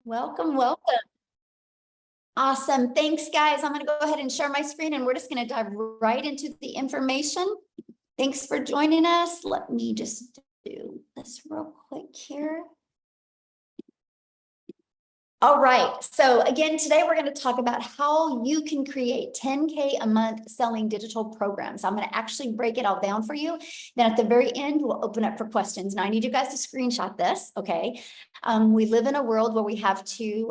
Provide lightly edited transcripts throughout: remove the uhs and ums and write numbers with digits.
Welcome, welcome. Awesome. Thanks, guys. I'm going to go ahead and share my screen and we're just going to dive right into the information. Thanks for joining us. Let me just do this real quick here. All right. So again, today we're going to talk about how you can create 10K a month selling digital programs. I'm going to actually break it all down for you. Then at the very end, we'll open up for questions. Now I need you guys to screenshot this. Okay. We live in a world where we have to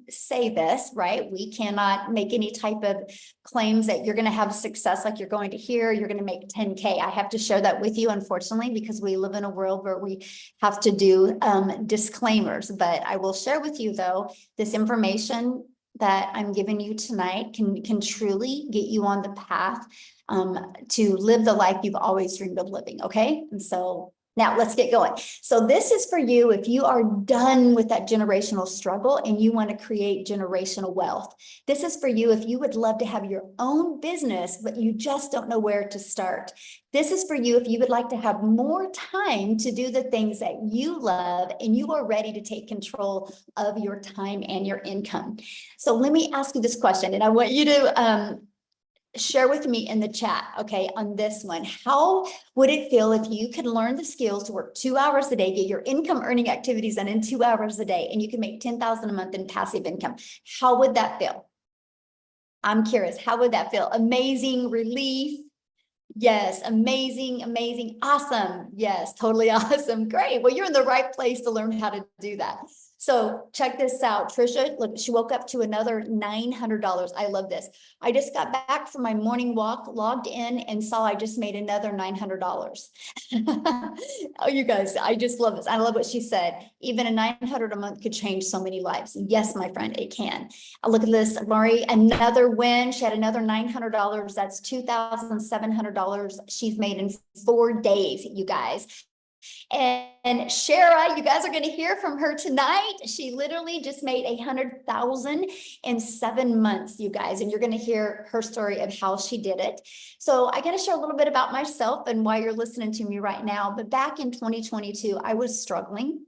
say this, right? We cannot make any type of claims that you're going to have success like you're going to hear, you're going to make 10K. I have to share that with you, unfortunately, because we live in a world where we have to do disclaimers. But I will share with you, though, this information that I'm giving you tonight can truly get you on the path to live the life you've always dreamed of living. Okay. And so now let's get going. So this is for you if you are done with that generational struggle and you want to create generational wealth. This is for you if you would love to have your own business, but you just don't know where to start. This is for you if you would like to have more time to do the things that you love and you are ready to take control of your time and your income. So let me ask you this question, and I want you to share with me in the chat, okay, on this one. How would it feel if you could learn the skills to work 2 hours a day, get your income earning activities done in 2 hours a day, and you can make $10,000 a month in passive income? How would that feel? I'm curious, how would that feel? Amazing, relief? Yes, amazing, amazing, awesome. Yes, totally awesome. Great. Well, you're in the right place to learn how to do that. So check this out. Trisha, look, she woke up to another $900. I love this. I just got back from my morning walk, logged in and saw I just made another $900. Oh, you guys, I just love this. I love what she said. Even a $900 a month could change so many lives. Yes, my friend, it can. Look at this, Lori, another win. She had another $900. That's $2,700 she's made in 4 days, you guys. And Shara, you guys are going to hear from her tonight. She literally just made 100,000 in 7 months, you guys, and you're going to hear her story of how she did it. So I got to share a little bit about myself and why you're listening to me right now. But back in 2022, I was struggling.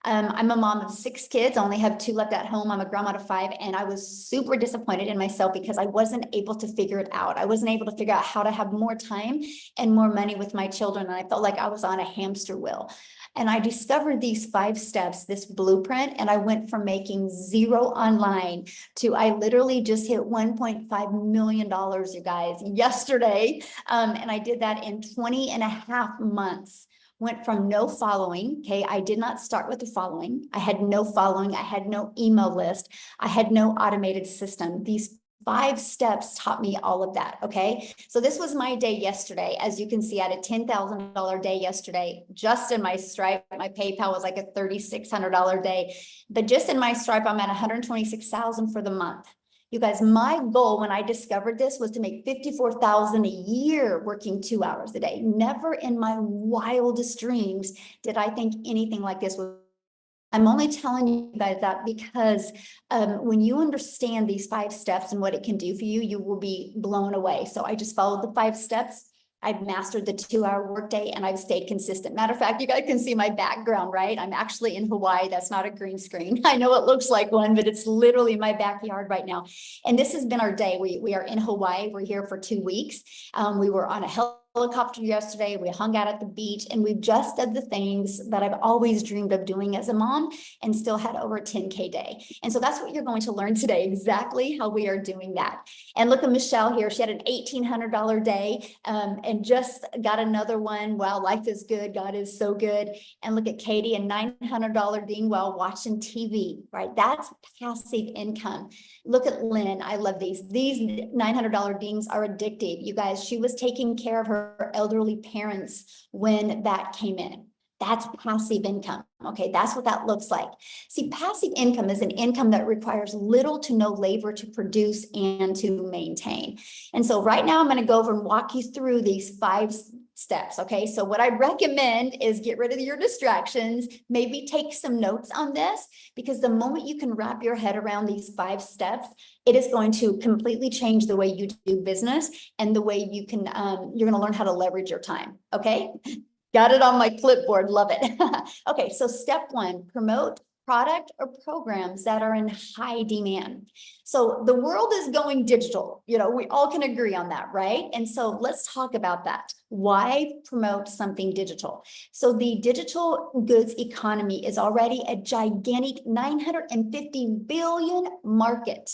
I'm a mom of 6 kids. I only have 2 left at home. I'm a grandma of 5, and I was super disappointed in myself because I wasn't able to figure it out. I wasn't able to figure out how to have more time and more money with my children. And I felt like I was on a hamster wheel. And I discovered these 5 steps, this blueprint, and I went from making 0 online to I literally just hit $1.5 million, you guys, yesterday. And I did that in 20 and a half months. Went from no following. Okay. I did not start with the following. I had no following. I had no email list. I had no automated system. These 5 steps taught me all of that. Okay. So this was my day yesterday. As you can see, I had a $10,000 day yesterday, just in my Stripe. My PayPal was like a $3,600 day, but just in my Stripe, I'm at 126,000 for the month. You guys, my goal when I discovered this was to make 54,000 a year working 2 hours a day. Never in my wildest dreams did I think anything like this was. I'm only telling you guys that because when you understand these 5 steps and what it can do for you, you will be blown away. So I just followed the 5 steps. I've mastered the 2-hour workday and I've stayed consistent. Matter of fact, you guys can see my background, right? I'm actually in Hawaii. That's not a green screen. I know it looks like one, but it's literally my backyard right now. And this has been our day. We are in Hawaii. We're here for 2 weeks. We were on a helicopter yesterday. We hung out at the beach and we've just done the things that I've always dreamed of doing as a mom and still had over a 10K day. And so that's what you're going to learn today, exactly how we are doing that. And look at Michelle here. She had an $1,800 day and just got another one. Wow, life is good. God is so good. And look at Katie, a $900 ding while watching TV, right? That's passive income. Look at Lynn. I love these. These $900 dings are addictive. You guys, she was taking care of her elderly parents when that came in. That's passive income. Okay, that's what that looks like. See, passive income is an income that requires little to no labor to produce and to maintain. And so right now I'm going to go over and walk you through these 5 steps. Okay, so what I recommend is get rid of your distractions, maybe take some notes on this, because the moment you can wrap your head around these 5 steps, it is going to completely change the way you do business and the way you can, you're going to learn how to leverage your time. Okay. Got it on my clipboard. Love it. Okay. So step 1, promote product or programs that are in high demand. So the world is going digital. We all can agree on that, right? And so let's talk about that. Why promote something digital? So the digital goods economy is already a gigantic 950 billion market.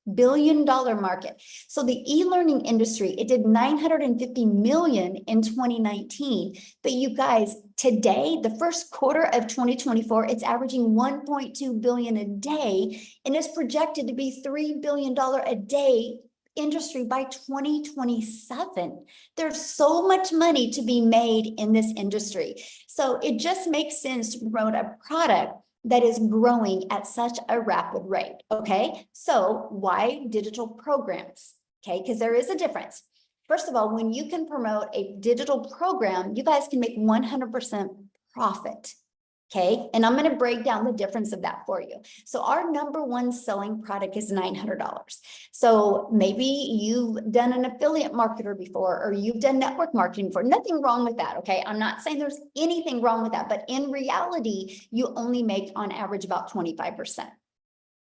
$1 billion market. So the e-learning industry, it did 950 million in 2019. But you guys, today, the first quarter of 2024, it's averaging 1.2 billion a day, and is projected to be $3 billion a day industry by 2027. There's so much money to be made in this industry. So it just makes sense to promote a product that is growing at such a rapid rate, okay? So why digital programs, okay? Because there is a difference. First of all, when you can promote a digital program, you guys can make 100% profit, okay? And I'm gonna break down the difference of that for you. So our number one selling product is $900. So maybe you've done an affiliate marketer before, or you've done network marketing before. Nothing wrong with that, okay? I'm not saying there's anything wrong with that, but in reality, you only make on average about 25%.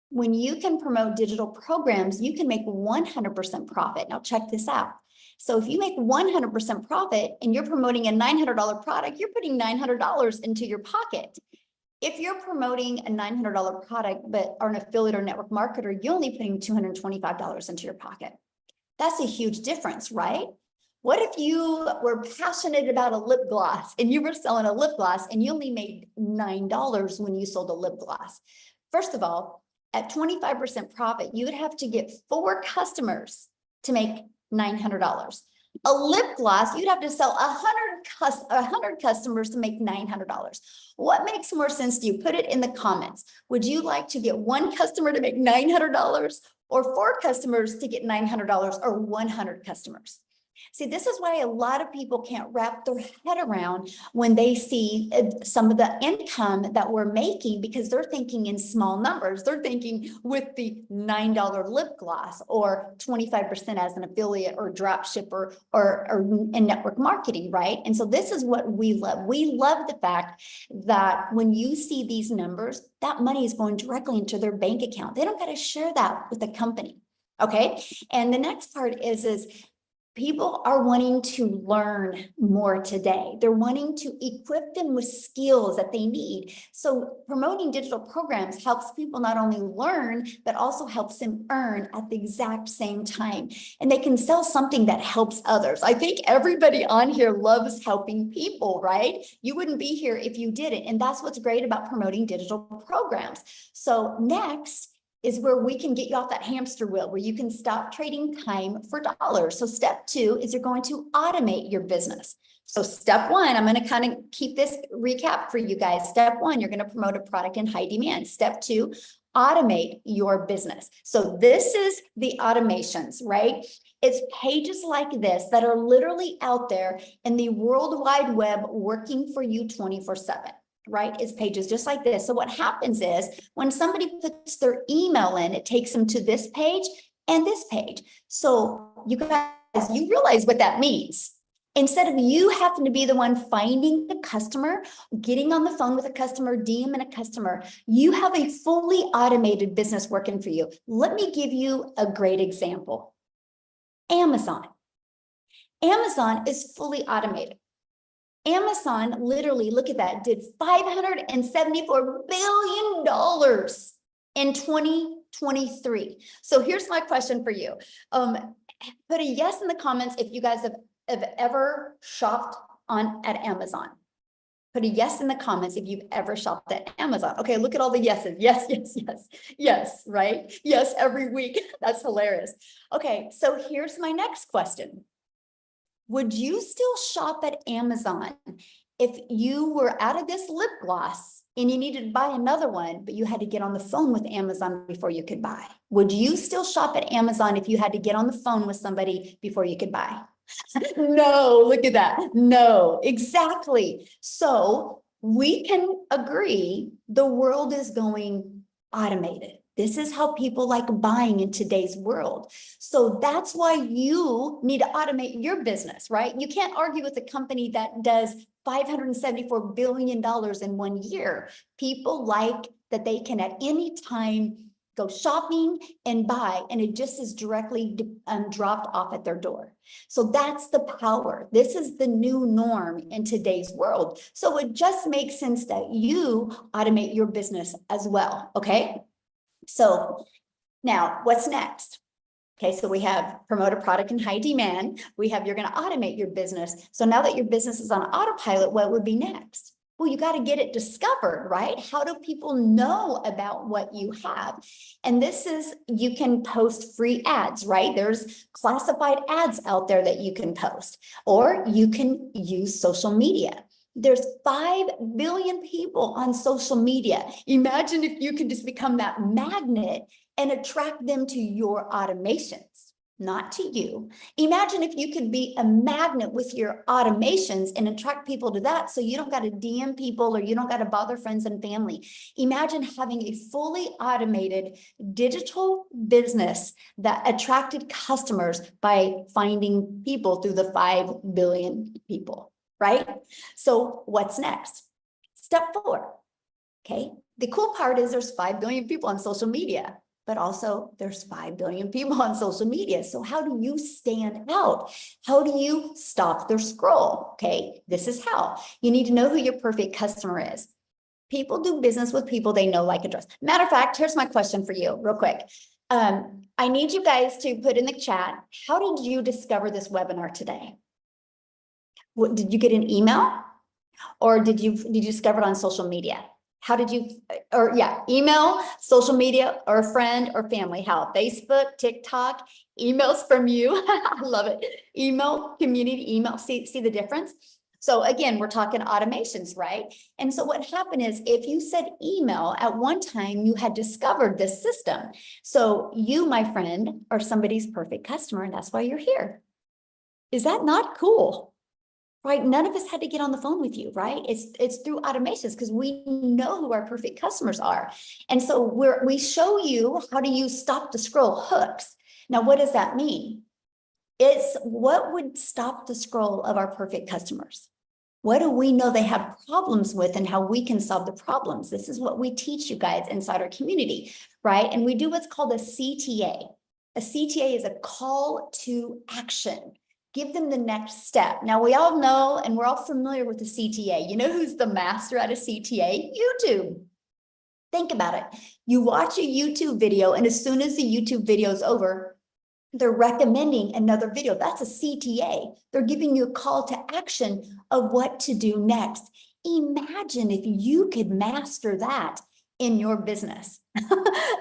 When you can promote digital programs, you can make 100% profit. Now check this out. So if you make 100% profit and you're promoting a $900 product, you're putting $900 into your pocket. If you're promoting a $900 product, but are an affiliate or network marketer, you're only putting $225 into your pocket. That's a huge difference, right? What if you were passionate about a lip gloss and you were selling a lip gloss and you only made $9 when you sold a lip gloss? First of all, at 25% profit, you would have to get 4 customers to make $900. A lip gloss, you'd have to sell 100 customers to make $900. What makes more sense to you? Put it in the comments. Would you like to get 1 customer to make $900, or 4 customers to get $900, or 100 customers? See, this is why a lot of people can't wrap their head around when they see some of the income that we're making, because they're thinking in small numbers. They're thinking with the $9 lip gloss, or 25% as an affiliate or drop shipper, or in network marketing, right? And so this is what we love. We love the fact that when you see these numbers, that money is going directly into their bank account. They don't got to share that with the company. Okay. And the next part is people are wanting to learn more today. They're wanting to equip them with skills that they need. So promoting digital programs helps people not only learn, but also helps them earn at the exact same time. And they can sell something that helps others. I think everybody on here loves helping people, right? You wouldn't be here if you didn't. And that's what's great about promoting digital programs. So next is where we can get you off that hamster wheel, where you can stop trading time for dollars. So step 2 is you're going to automate your business. So step 1, I'm going to kind of keep this recap for you guys. Step 1, you're going to promote a product in high demand. Step 2, automate your business. So this is the automations, right? It's pages like this that are literally out there in the World Wide Web working for you 24/7. Right? It's pages just like this. So what happens is when somebody puts their email in, it takes them to this page and this page. So you guys, you realize what that means. Instead of you having to be the one finding the customer, getting on the phone with a customer, DMing a customer, you have a fully automated business working for you. Let me give you a great example. Amazon. Amazon is fully automated. Amazon literally, look at that, did $574 billion in 2023. So here's my question for you. Put a yes in the comments if you guys have ever shopped at Amazon. Put a yes in the comments if you've ever shopped at Amazon. Okay, look at all the yeses. Yes, yes, yes, yes, right? Yes, every week. That's hilarious. Okay, so here's my next question. Would you still shop at Amazon if you were out of this lip gloss and you needed to buy another one, but you had to get on the phone with Amazon before you could buy? Would you still shop at Amazon if you had to get on the phone with somebody before you could buy? No, look at that. No, exactly. So we can agree the world is going automated. This is how people like buying in today's world. So that's why you need to automate your business, right? You can't argue with a company that does $574 billion in 1 year. People like that they can at any time go shopping and buy, and it just is directly dropped off at their door. So that's the power. This is the new norm in today's world. So it just makes sense that you automate your business as well, okay? So now what's next? Okay, so we have promote a product in high demand. We have you're going to automate your business. So now that your business is on autopilot, what would be next? Well, you got to get it discovered, right? How do people know about what you have? And this is, you can post free ads, right? There's classified ads out there that you can post, or you can use social media. There's 5 billion people on social media. Imagine if you could just become that magnet and attract them to your automations, not to you. Imagine if you could be a magnet with your automations and attract people to that, so you don't got to DM people or you don't got to bother friends and family. Imagine having a fully automated digital business that attracted customers by finding people through the 5 billion people, right? So what's next? Step 4, okay? The cool part is there's 5 billion people on social media, but also there's 5 billion people on social media. So how do you stand out? How do you stop their scroll? Okay, this is how. You need to know who your perfect customer is. People do business with people they know, like, and trust. Matter of fact, here's my question for you real quick. I need you guys to put in the chat, how did you discover this webinar today? What, did you get an email? Or did you discover it on social media? How did you, or yeah, email, social media, or a friend or family? How? Facebook, TikTok, emails from you. I love it. Email, community email. See the difference? So again, we're talking automations, right? And so what happened is, if you said email at one time, you had discovered this system. So you, my friend, are somebody's perfect customer, and that's why you're here. Is that not cool? Right? None of us had to get on the phone with you, right? It's through automations, because we know who our perfect customers are. And so we show you how to use stop the scroll hooks. Now, what does that mean? It's what would stop the scroll of our perfect customers. What do we know they have problems with, and how we can solve the problems? This is what we teach you guys inside our community, right? And we do what's called a CTA. A CTA is a call to action. Give them the next step. Now, we all know, and we're all familiar with the CTA. You know who's the master at a CTA? YouTube. Think about it. You watch a YouTube video, and as soon as the YouTube video is over, they're recommending another video. That's a CTA. They're giving you a call to action of what to do next. Imagine if you could master that in your business.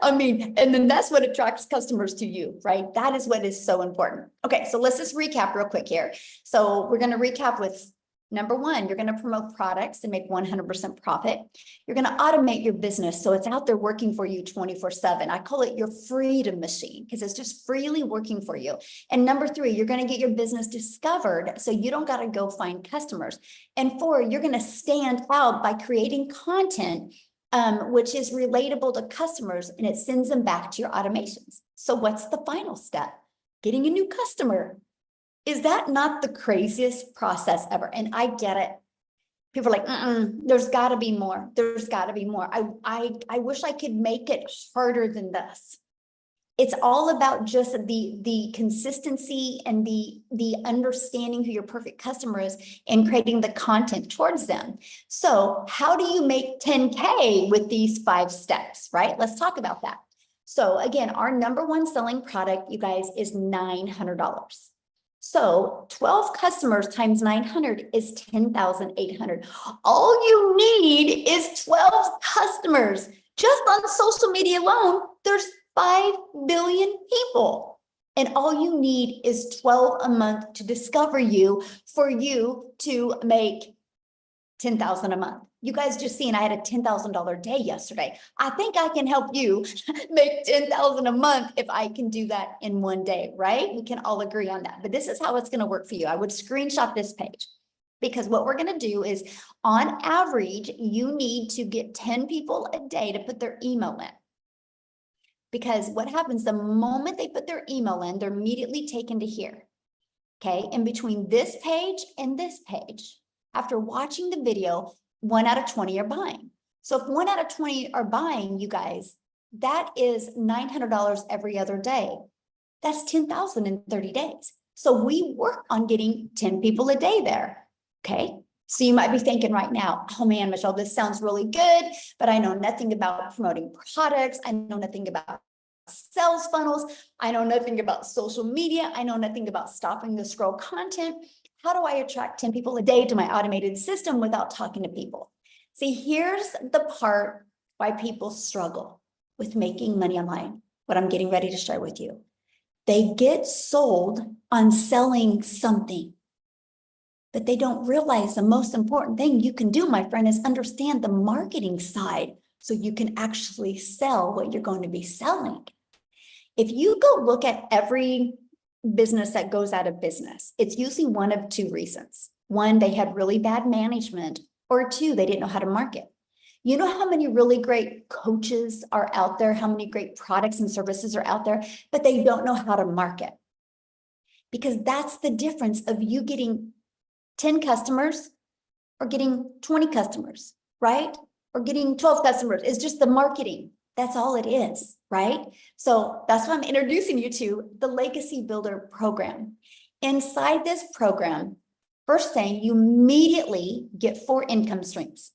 I mean, and then that's what attracts customers to you, right? That is what is so important. Okay, so let's just recap real quick here. So we're going to recap with number 1, you're going to promote products and make 100% profit. You're going to automate your business so it's out there working for you 24/7. I call it your freedom machine, because it's just freely working for you. And number 3, you're going to get your business discovered so you don't got to go find customers. And 4, you're going to stand out by creating content which is relatable to customers, and it sends them back to your automations. So what's the final step? Getting a new customer. Is that not the craziest process ever? And I get it. People are like, there's got to be more. There's got to be more. I wish I could make it harder than this. It's all about just the consistency and the understanding who your perfect customer is and creating the content towards them. So how do you make 10K with these 5 steps, right? Let's talk about that. So again, our number 1 selling product, you guys, is $900. So 12 customers times 900 is 10,800. All you need is 12 customers. Just on social media alone, there's 5 billion people. And all you need is 12 a month to discover you, for you to make 10,000 a month. You guys just seen I had a $10,000 day yesterday. I think I can help you make 10,000 a month if I can do that in one day, right? We can all agree on that. But this is how it's going to work for you. I would screenshot this page, because what we're going to do is, on average, you need to get 10 people a day to put their email in. Because what happens the moment they put their email in, they're immediately taken to here. Okay, in between this page and this page, after watching the video, 1 out of 20 are buying. So if 1 out of 20 are buying, you guys, that is $900 every other day. That's 10,000 in 30 days. So we work on getting 10 people a day there. Okay. So you might be thinking right now, oh man, Michelle, this sounds really good, but I know nothing about promoting products. I know nothing about sales funnels. I know nothing about social media. I know nothing about stopping the scroll content. How do I attract 10 people a day to my automated system without talking to people? See, here's the part why people struggle with making money online, what I'm getting ready to share with you. They get sold on selling something, but they don't realize the most important thing you can do, my friend, is understand the marketing side so you can actually sell what you're going to be selling. If you go look at every business that goes out of business, it's usually one of two reasons. One, they had really bad management, or two, they didn't know how to market. You know how many really great coaches are out there, how many great products and services are out there, but they don't know how to market. Because that's the difference of you getting 10 customers or getting 20 customers, right? Or getting 12 customers. It's just the marketing. That's all it is, right? So that's why I'm introducing you to the Legacy Builder program. Inside this program, first thing, you immediately get 4 income streams.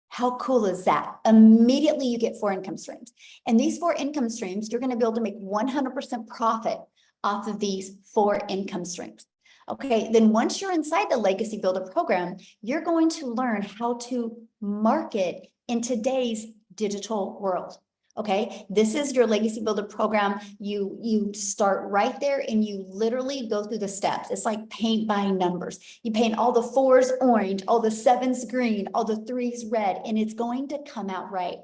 How cool is that? Immediately you get 4 income streams. And these 4 income streams, you're going to be able to make 100% profit off of these 4 income streams. Okay, then once you're inside the Legacy Builder program, you're going to learn how to market in today's digital world. Okay, this is your Legacy Builder program. You start right there and you literally go through the steps. It's like paint by numbers. You paint all the 4s orange, all the 7s green, all the 3s red, and it's going to come out right.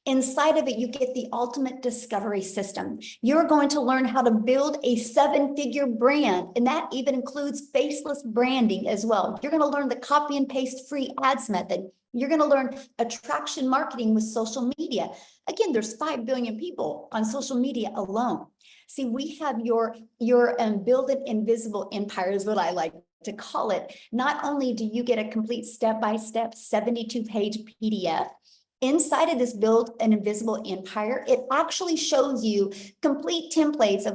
Inside of it, you get the ultimate discovery system. You're going to learn how to build a 7-figure brand, and that even includes faceless branding as well. You're going to learn the copy and paste free ads method. You're going to learn attraction marketing with social media. Again, there's 5 billion people on social media alone. See, we have your build an invisible empire is what I like to call it. Not only do you get a complete step-by-step 72-page PDF, inside of this build an invisible empire, it actually shows you complete templates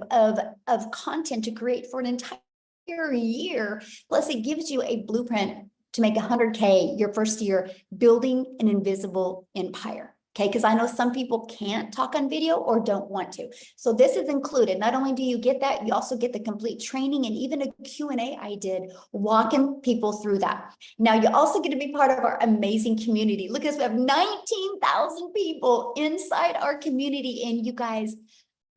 of content to create for an entire year. Plus it gives you a blueprint to make 100K your first year building an invisible empire. Okay, because I know some people can't talk on video or don't want to. So this is included. Not only do you get that, you also get the complete training and even a Q&A I did walking people through that. Now you also get to be part of our amazing community. Look at this, we have 19,000 people inside our community. And you guys,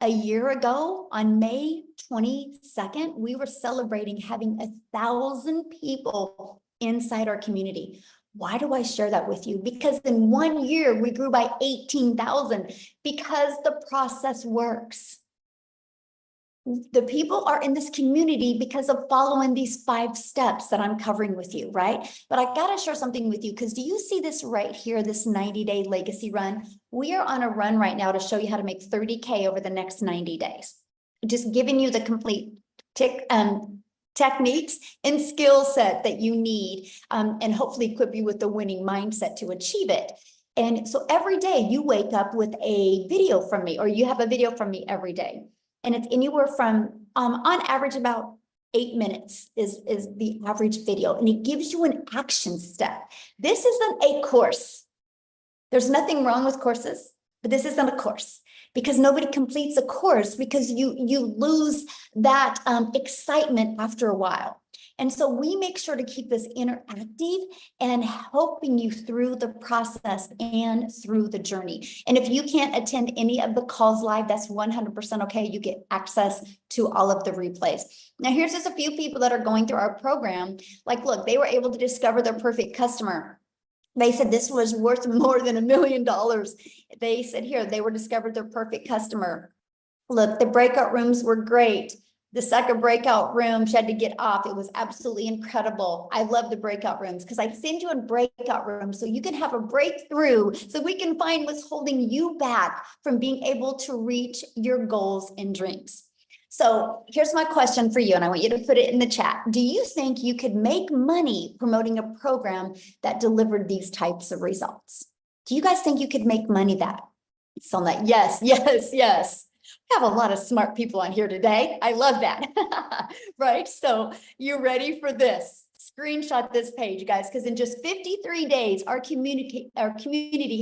a year ago on May 22nd, we were celebrating having 1,000 people inside our community. Why do I share that with you? Because in 1 year, we grew by 18,000 because the process works. The people are in this community because of following these 5 steps that I'm covering with you, right? But I got to share something with you because do you see this right here, this 90-day legacy run? We are on a run right now to show you how to make 30K over the next 90 days. Just giving you the complete techniques and skill set that you need and hopefully equip you with the winning mindset to achieve it. And so every day you wake up with a video from me, or you have a video from me every day. And it's anywhere from, on average, about 8 minutes is the average video. And it gives you an action step. This isn't a course. There's nothing wrong with courses, but this isn't a course. Because nobody completes a course because you lose that excitement after a while. And so we make sure to keep this interactive and helping you through the process and through the journey. And if you can't attend any of the calls live, that's 100% okay. You get access to all of the replays. Now, here's just a few people that are going through our program. Like, look, they were able to discover their perfect customer. They said this was worth more than $1 million. They said here, they were discovered their perfect customer. Look, the breakout rooms were great. The second breakout room, she had to get off. It was absolutely incredible. I love the breakout rooms because I send you in breakout rooms so you can have a breakthrough, so we can find what's holding you back from being able to reach your goals and dreams. So here's my question for you, and I want you to put it in the chat. Do you think you could make money promoting a program that delivered these types of results? Do you guys think you could make money that? So I'm like, yes, yes, yes. We have a lot of smart people on here today. I love that. Right? So you're ready for this. Screenshot this page, guys, because in just 53 days, our community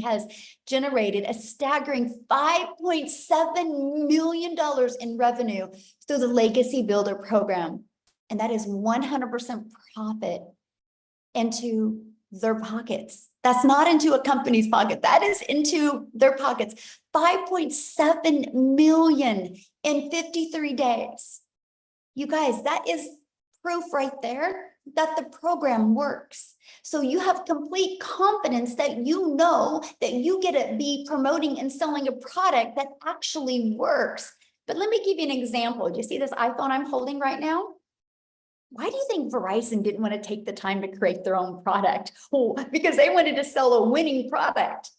has generated a staggering $5.7 million in revenue through the Legacy Builder program. And that is 100% profit into their pockets. That's not into a company's pocket. That is into their pockets. 5.7 million in 53 days. You guys, that is proof right there that the program works. So you have complete confidence that you know that you get to be promoting and selling a product that actually works. But let me give you an example. Do you see this iPhone I'm holding right now? Why do you think Verizon didn't want to take the time to create their own product? Oh, because they wanted to sell a winning product.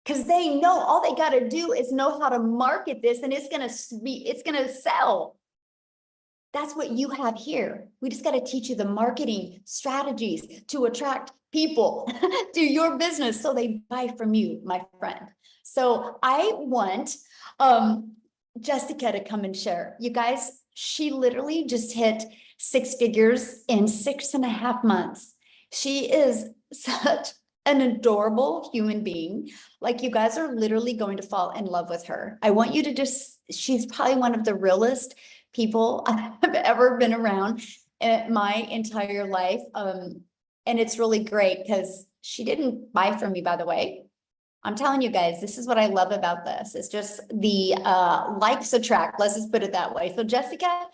Because they know all they got to do is know how to market this, and it's gonna sell. That's what you have here. We just got to teach you the marketing strategies to attract people to your business so they buy from you, my friend. So I want Jessica to come and share. You guys, she literally just hit 6 figures in 6.5 months. She is such an adorable human being. Like, you guys are literally going to fall in love with her. I want you to she's probably one of the realest people I've ever been around in my entire life. And it's really great because she didn't buy from me, by the way. I'm telling you guys, this is what I love about this. It's just the likes attract. Let's just put it that way. So Jessica,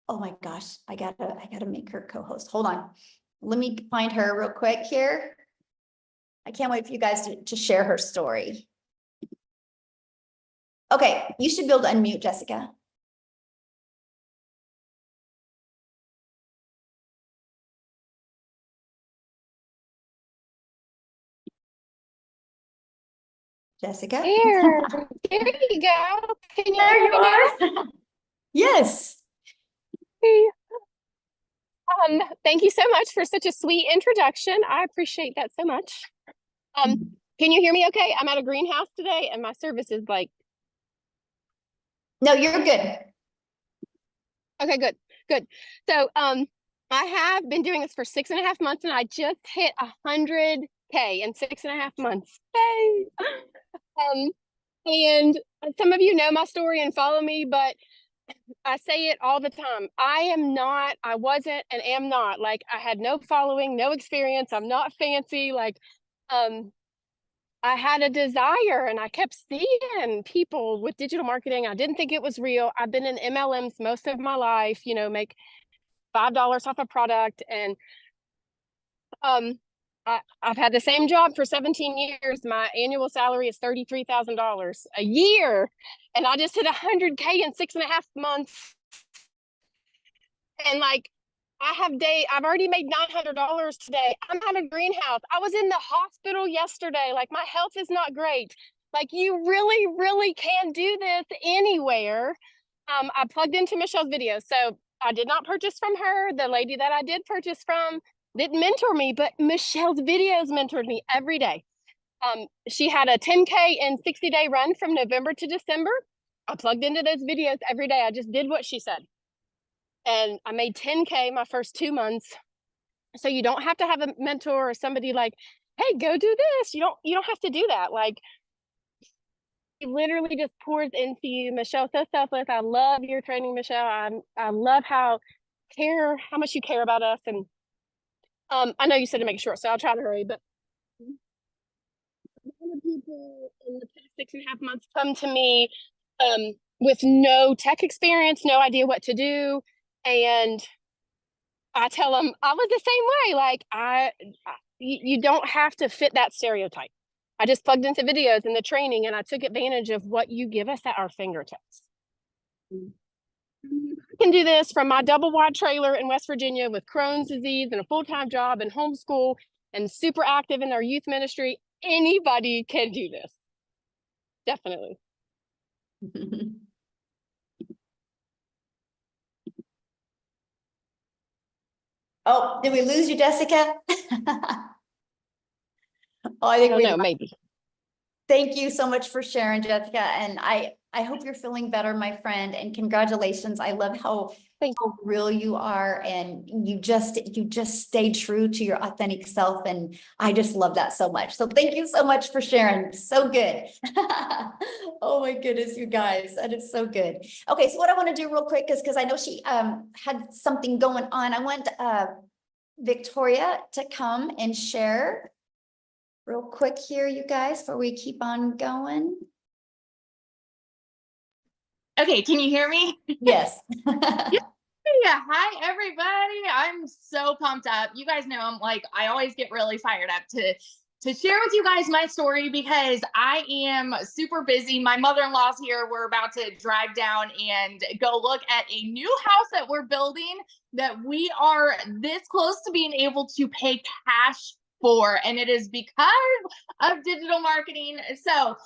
oh my gosh, I gotta make her co-host. Hold on. Let me find her real quick here. I can't wait for you guys to share her story. Okay, you should be able to unmute, Jessica. Jessica? There you go. Can you There hear you me now? are. Yes. Hey. Thank you so much for such a sweet introduction. I appreciate that so much. Can you hear me okay? I'm at a greenhouse today and my service is like, No, you're good. okay, good. So, I have been doing this for 6.5 months and I just hit 100K in 6.5 months. Hey. And some of you know my story and follow me, but I say it all the time. I wasn't and am not. Like, I had no following, no experience. I'm not fancy. Like, I had a desire and I kept seeing people with digital marketing. I didn't think it was real. I've been in MLMs most of my life, make $5 off a product. And I've had the same job for 17 years. My annual salary is $33,000 a year. And I just hit 100K in 6.5 months. And like, I've already made $900 today. I'm at a greenhouse. I was in the hospital yesterday. Like, my health is not great. Like, you really, really can do this anywhere. I plugged into Michelle's video. So I did not purchase from her. The lady that I did purchase from didn't mentor me, but Michelle's videos mentored me every day. She had a 10K and 60-day run from November to December. I plugged into those videos every day. I just did what she said. And I made 10K my first 2 months. So you don't have to have a mentor or somebody like, hey, go do this. You don't have to do that. Like, it literally just pours into you. Michelle, so selfless. I love your training, Michelle. I love how much you care about us. And I know you said to make it short, so I'll try to hurry, but a lot of people in the past 6.5 months come to me with no tech experience, no idea what to do. And I tell them I was the same way. Like, you don't have to fit that stereotype. I just plugged into videos and the training and I took advantage of what you give us at our fingertips. I can do this from my double wide trailer in West Virginia with Crohn's disease and a full-time job and homeschool and super active in our youth ministry. Anybody can do this. Definitely. Oh, did we lose you, Jessica? Oh, I I think don't we know, maybe. Thank you so much for sharing, Jessica. And I hope you're feeling better, my friend, and congratulations. I love Thank how real you are, and you just stay true to your authentic self. And I just love that so much. So thank you so much for sharing. So good. Oh my goodness, you guys, that is so good. Okay, so what I want to do real quick is, because I know she had something going on. I want Victoria to come and share real quick here, you guys, before we keep on going. Okay, can you hear me? Yes. Yeah, hi everybody. I'm so pumped up. You guys know I always get really fired up to share with you guys my story because I am super busy. My mother-in-law's here. We're about to drive down and go look at a new house that we're building that we are this close to being able to pay cash for, and it is because of digital marketing. So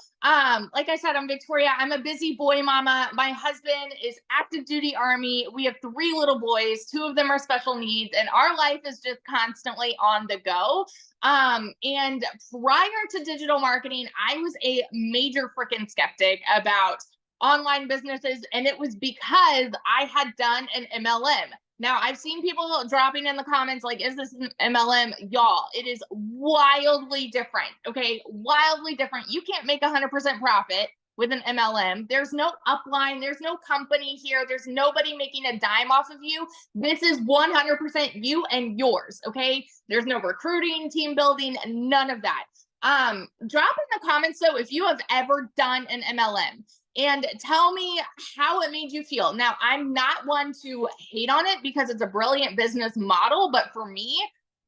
like I said, I'm Victoria. I'm a busy boy mama. My husband is active duty Army. We have 3 little boys. 2 of them are special needs, and our life is just constantly on the go. And prior to digital marketing, I was a major freaking skeptic about online businesses, and it was because I had done an MLM. Now, I've seen people dropping in the comments like, is this an MLM? Y'all, it is wildly different, okay? Wildly different. You can't make 100% profit with an MLM. There's no upline. There's no company here. There's nobody making a dime off of you. This is 100% you and yours, okay? There's no recruiting, team building, none of that. Drop in the comments, though, if you have ever done an MLM. And tell me how it made you feel. Now, I'm not one to hate on it because it's a brilliant business model, but for me,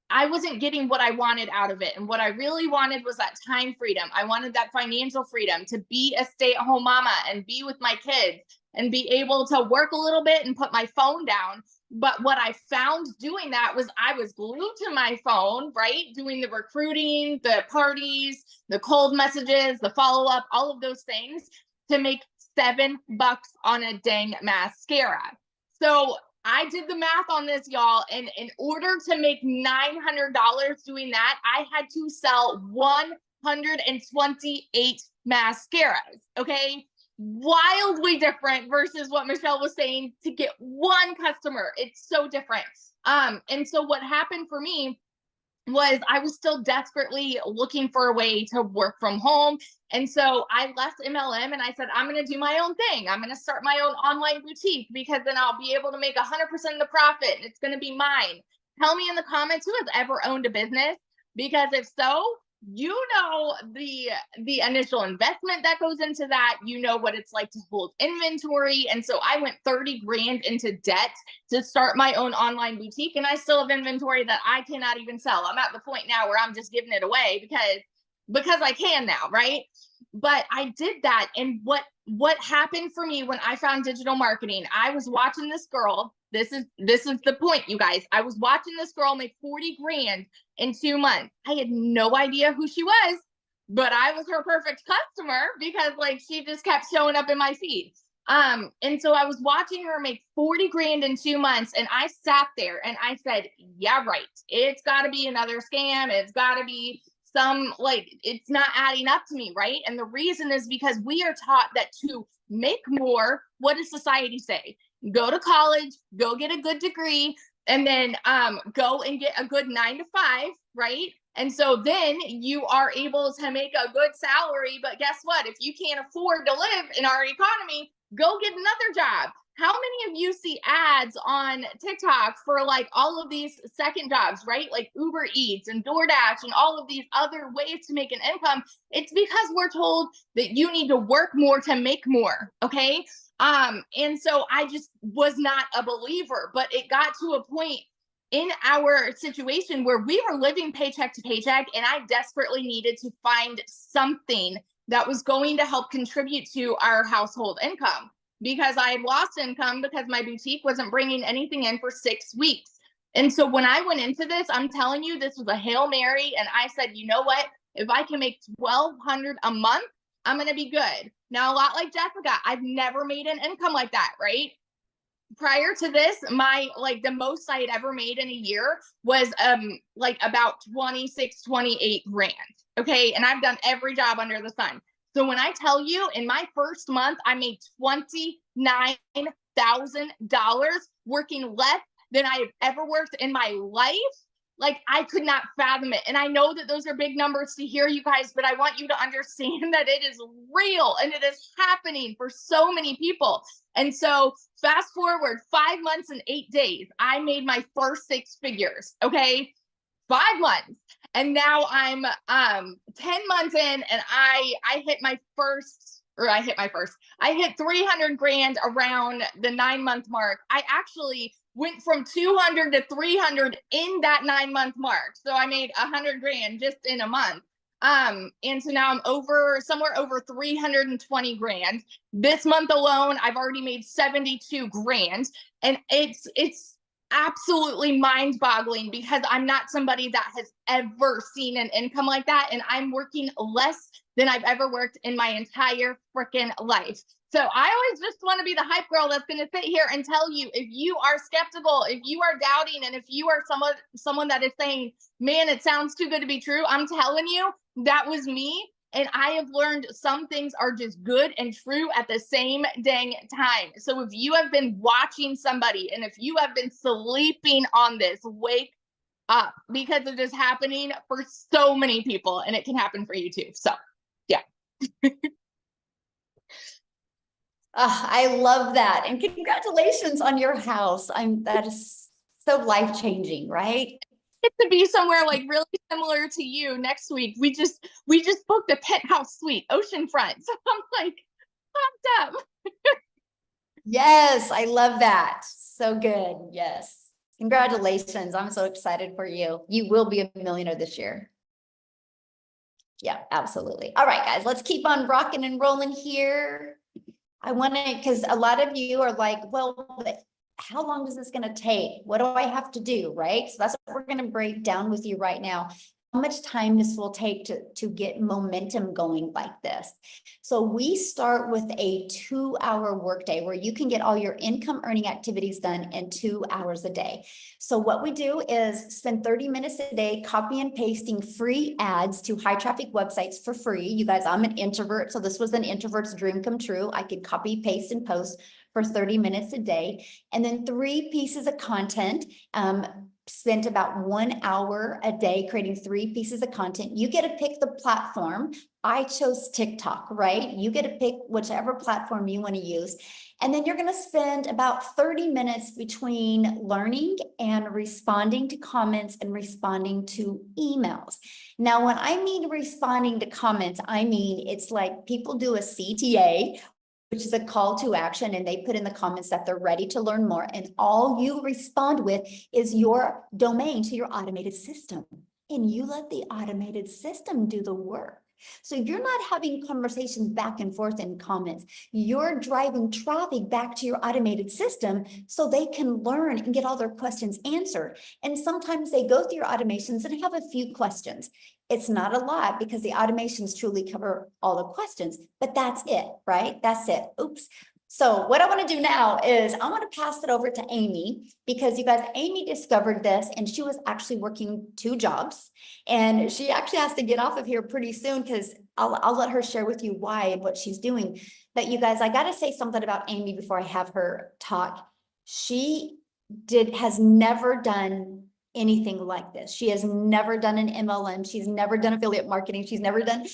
I wasn't getting what I wanted out of it. And what I really wanted was that time freedom. I wanted that financial freedom to be a stay-at-home mama and be with my kids and be able to work a little bit and put my phone down. But what I found doing that was I was glued to my phone, right? Doing the recruiting, the parties, the cold messages, the follow-up, all of those things to make $7 on a dang mascara. So I did the math on this, y'all. And in order to make $900 doing that, I had to sell 128 mascaras. Okay. Wildly different versus what Michelle was saying to get one customer. It's so different. And so what happened for me was I was still desperately looking for a way to work from home. And so I left MLM and I said, I'm going to do my own thing. I'm going to start my own online boutique because then I'll be able to make 100% of the profit and it's going to be mine. Tell me in the comments who has ever owned a business, because if so, you know the initial investment that goes into that. You know what it's like to hold inventory. And so I went 30 grand into debt to start my own online boutique, and I still have inventory that I cannot even sell. I'm at the point now where I'm just giving it away because I can now, right? But I did that. And what happened for me when I found digital marketing, I was watching this girl. This is the point, you guys. I was watching this girl make 40 grand in 2 months. I had no idea who she was, but I was her perfect customer because she just kept showing up in my feed. And so I was watching her make 40 grand in 2 months, and I sat there and I said, yeah, right. It's got to be another scam. It's got to be it's not adding up to me, right? And the reason is because we are taught that to make more, what does society say? Go to college, go get a good degree, and then go and get a good 9 to 5, right? And so then you are able to make a good salary. But guess what? If you can't afford to live in our economy, go get another job. How many of you see ads on TikTok for all of these second jobs, right? Like Uber Eats and DoorDash and all of these other ways to make an income. It's because we're told that you need to work more to make more. Okay. And so I just was not a believer, but it got to a point in our situation where we were living paycheck to paycheck, and I desperately needed to find something that was going to help contribute to our household income, because I had lost income because my boutique wasn't bringing anything in for 6 weeks. And so when I went into this, I'm telling you, this was a Hail Mary. And I said, you know what? If I can make $1,200 a month, I'm going to be good. Now, a lot like Jessica, I've never made an income like that, right? prior to this, my like the most I had ever made in a year was like about 26, 28 grand. Okay. And I've done every job under the sun. So when I tell you in my first month, I made $29,000 working less than I have ever worked in my life. Like I could not fathom it. And I know that those are big numbers to hear, you guys, but I want you to understand that it is real and it is happening for so many people. And so fast forward 5 months and 8 days, I made my first 6 figures. Okay. 5 months. And now I'm 10 months in and I hit my first, I hit 300 grand around the 9-month mark. I actually went from 200 to 300 in that 9-month mark. So I made 100 grand just in a month. And so now I'm somewhere over 320 grand. This month alone, I've already made 72 grand. And it's absolutely mind-boggling because I'm not somebody that has ever seen an income like that. And I'm working less than I've ever worked in my entire freaking life. So I always just want to be the hype girl that's going to sit here and tell you, if you are skeptical, if you are doubting, and if you are someone that is saying, man, it sounds too good to be true, I'm telling you, that was me. And I have learned some things are just good and true at the same dang time. So if you have been watching somebody and if you have been sleeping on this, wake up, because it is happening for so many people and it can happen for you too. So yeah. I love that. And congratulations on your house. That is so life-changing, right? Get to be somewhere like really similar to you next week. We just booked a penthouse suite, oceanfront. So I'm like pumped up. Yes, I love that. So good. Yes. Congratulations. I'm so excited for you. You will be a millionaire this year. Yeah, absolutely. All right, guys, let's keep on rocking and rolling here. I want to, because a lot of you are like, well, but how long is this going to take? What do I have to do? Right. So that's what we're going to break down with you right now. How much time this will take to get momentum going like this. So we start with a 2-hour workday where you can get all your income earning activities done in 2 hours a day. So what we do is spend 30 minutes a day copy and pasting free ads to high traffic websites for free. You guys, I'm an introvert, so this was an introvert's dream come true. I could copy, paste, and post for 30 minutes a day. And then 3 pieces of content, spent about 1 hour a day creating 3 pieces of content. You get to pick the platform. I chose TikTok, right? You get to pick whichever platform you want to use. And then you're going to spend about 30 minutes between learning and responding to comments and responding to emails. Now, when I mean responding to comments, I mean, it's like people do a CTA, which is a call to action, and they put in the comments that they're ready to learn more. And all you respond with is your domain to your automated system. And you let the automated system do the work. So you're not having conversations back and forth in comments. You're driving traffic back to your automated system so they can learn and get all their questions answered. And sometimes they go through your automations and have a few questions. It's not a lot because the automations truly cover all the questions, but that's it, right? That's it. Oops. So what I want to do now is I want to pass it over to Amy, because you guys, Amy discovered this and she was actually working 2 jobs, and she actually has to get off of here pretty soon because I'll let her share with you why and what she's doing. But you guys, I got to say something about Amy before I have her talk. She has never done anything like this. She has never done an MLM. She's never done affiliate marketing. She's never done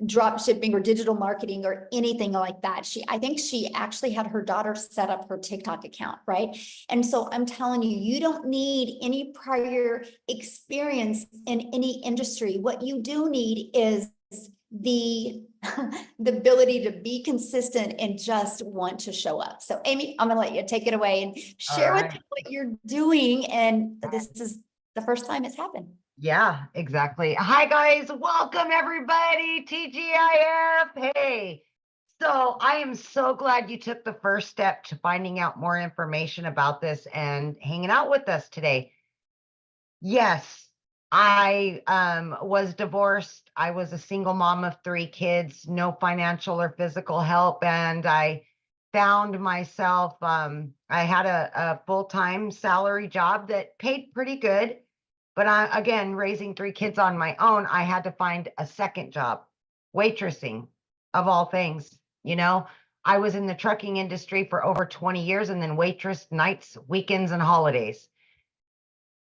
drop shipping or digital marketing or anything like that. I think she actually had her daughter set up her TikTok account, right? And so I'm telling you, you don't need any prior experience in any industry. What you do need is the ability to be consistent and just want to show up. So Amy, I'm gonna let you take it away and share with me what you're doing. And this is the first time it's happened. Yeah, exactly. Hi guys, welcome everybody, TGIF. Hey, so I am so glad you took the first step to finding out more information about this and hanging out with us today. Yes, I was divorced. I was a single mom of 3 kids, no financial or physical help, and I found myself, I had a full-time salary job that paid pretty good, but again, raising 3 kids on my own, I had to find a second job, waitressing of all things. I was in the trucking industry for over 20 years and then waitress nights, weekends, and holidays.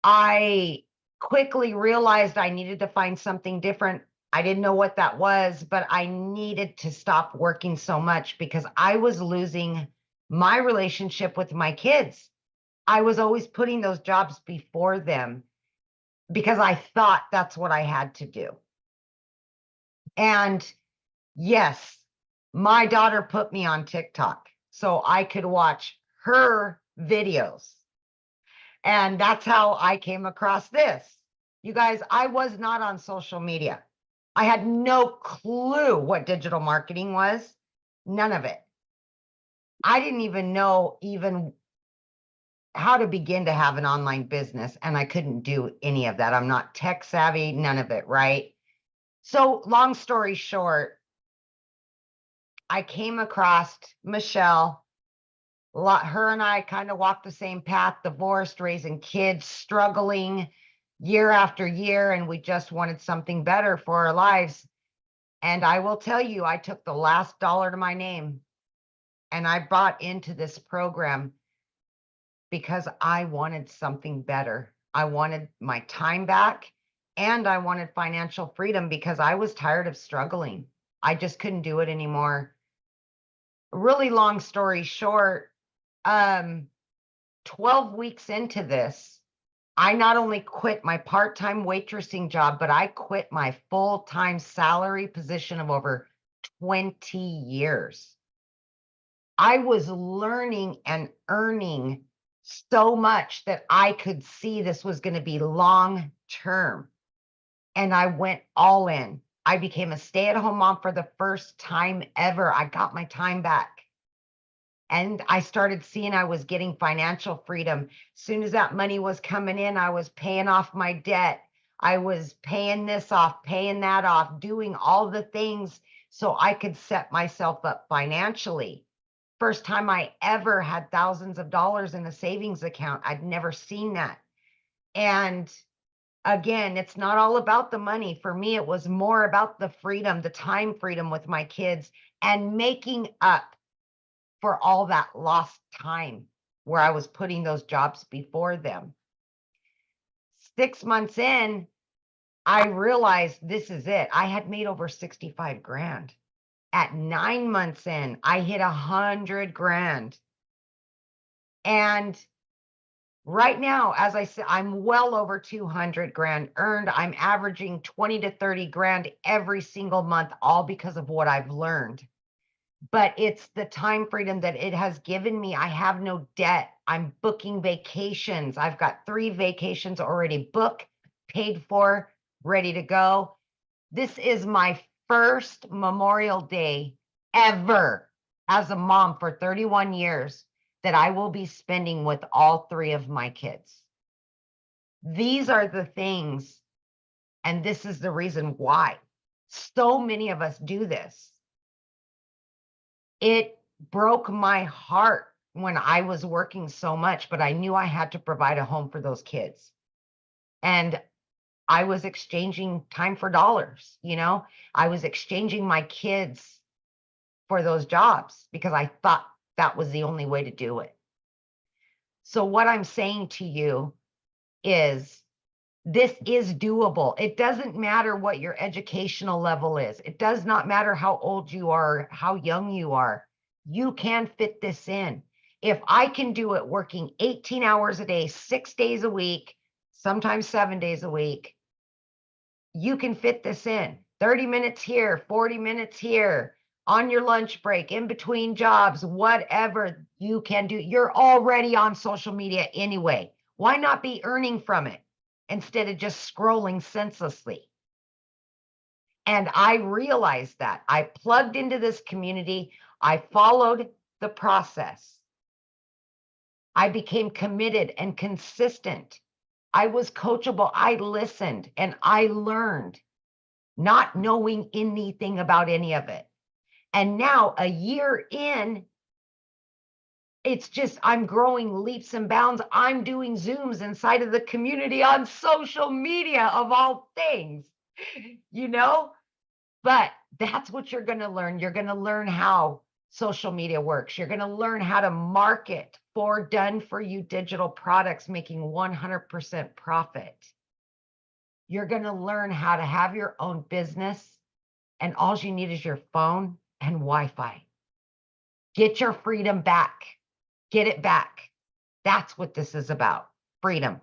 I quickly realized I needed to find something different. I didn't know what that was, but I needed to stop working so much because I was losing my relationship with my kids. I was always putting those jobs before them because I thought that's what I had to do. And yes, my daughter put me on TikTok so I could watch her videos. And that's how I came across this. You guys, I was not on social media. I had no clue what digital marketing was, none of it. I didn't even know how to begin to have an online business, and I couldn't do any of that. I'm not tech savvy, none of it, right? So long story short, I came across Michelle. Her and I kind of walked the same path, divorced, raising kids, struggling year after year, and we just wanted something better for our lives. And I will tell you, I took the last dollar to my name and I bought into this program because I wanted something better. I wanted my time back and I wanted financial freedom because I was tired of struggling. I just couldn't do it anymore. Really long story short, 12 weeks into this, I not only quit my part-time waitressing job, but I quit my full-time salary position of over 20 years. I was learning and earning so much that I could see this was going to be long-term. And I went all in. I became a stay-at-home mom for the first time ever. I got my time back. And I started seeing I was getting financial freedom. As soon as that money was coming in, I was paying off my debt. I was paying this off, paying that off, doing all the things so I could set myself up financially. First time I ever had thousands of dollars in a savings account. I'd never seen that. And again, it's not all about the money. For me, it was more about the freedom, the time freedom with my kids and making up for all that lost time where I was putting those jobs before them. 6 months in, I realized this is it. I had made over 65 grand. At 9 months in, I hit 100 grand. And right now, as I said, I'm well over 200 grand earned. I'm averaging 20 to 30 grand every single month, all because of what I've learned. But it's the time freedom that it has given me. I have no debt. I'm booking vacations. I've got 3 vacations already booked, paid for, ready to go. This is my first Memorial Day ever as a mom for 31 years that I will be spending with all 3 of my kids. These are the things, and this is the reason why so many of us do this. It broke my heart when I was working so much, but I knew I had to provide a home for those kids. And I was exchanging time for dollars, I was exchanging my kids for those jobs because I thought that was the only way to do it. So what I'm saying to you is this is doable. It doesn't matter what your educational level is. It does not matter how old you are, how young you are. You can fit this in. If I can do it working 18 hours a day, 6 days a week, sometimes 7 days a week, you can fit this in. 30 minutes here, 40 minutes here, on your lunch break, in between jobs, whatever you can do. You're already on social media anyway. Why not be earning from it instead of just scrolling senselessly? And I realized that. I plugged into this community. I followed the process. I became committed and consistent. I was coachable. I listened and I learned, not knowing anything about any of it. And now, a year in, it's just, I'm growing leaps and bounds. I'm doing Zooms inside of the community on social media of all things, you know? But that's what you're going to learn. You're going to learn how social media works. You're going to learn how to market for done for you digital products, making 100% profit. You're going to learn how to have your own business, and all you need is your phone and Wi-Fi. Get your freedom back. Get it back. That's what this is about. Freedom.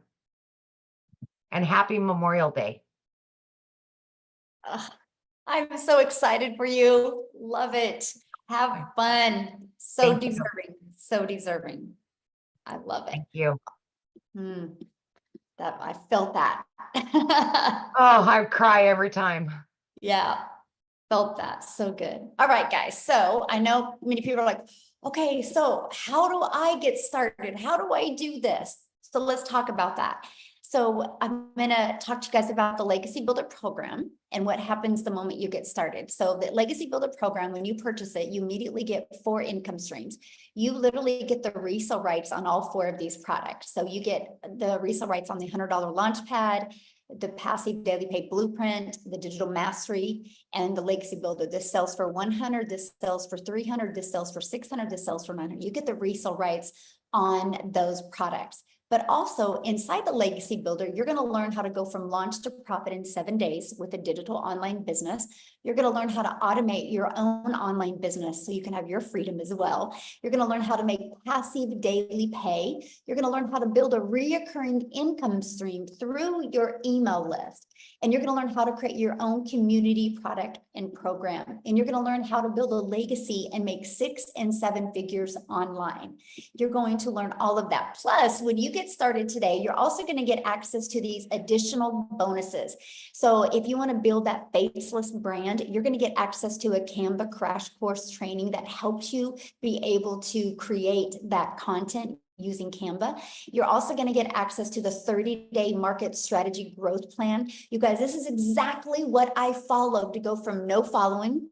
And happy Memorial Day. I'm so excited for you. Love it. Have fun. So Thank you. deserving. So deserving. I love it. Thank you. That I felt that. Oh, I cry every time. Yeah, felt that. So good. All right, guys. So I know many people are like, okay, so how do I get started? How do I do this? So let's talk about that. So I'm going to talk to you guys about the Legacy Builder program and what happens the moment you get started. So the Legacy Builder program, when you purchase it, you immediately get 4 income streams. You literally get the resale rights on all 4 of these products. So you get the resale rights on the $100 launch pad, the passive daily pay blueprint, the digital mastery, and the Legacy Builder. This sells for 100, this sells for 300, this sells for 600, this sells for 900. You get the resale rights on those products. But also inside the Legacy Builder, you're going to learn how to go from launch to profit in 7 days with a digital online business. You're going to learn how to automate your own online business so you can have your freedom as well. You're going to learn how to make passive daily pay. You're going to learn how to build a reoccurring income stream through your email list. And you're going to learn how to create your own community product and program. And you're going to learn how to build a legacy and make 6 and 7 figures online. You're going to learn all of that. Plus, when you get started today, you're also going to get access to these additional bonuses. So if you want to build that faceless brand, you're going to get access to a Canva crash course training that helps you be able to create that content using Canva. You're also going to get access to the 30-day market strategy growth plan. You guys, this is exactly what I followed to go from no following,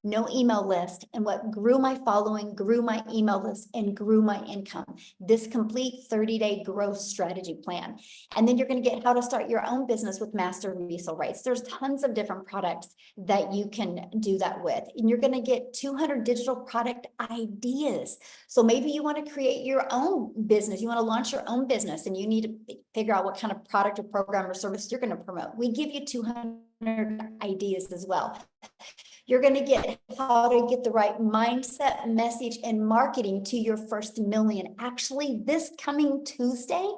no email list, and what grew my following, grew my email list, and grew my income. This complete 30-day growth strategy plan. And then you're going to get how to start your own business with master resale rights. There's tons of different products that you can do that with. And you're going to get 200 digital product ideas. So maybe you want to create your own business. You want to launch your own business and you need to figure out what kind of product or program or service you're going to promote. We give you 200 ideas as well. You're going to get how to get the right mindset, message, and marketing to your first million. Actually, this coming Tuesday,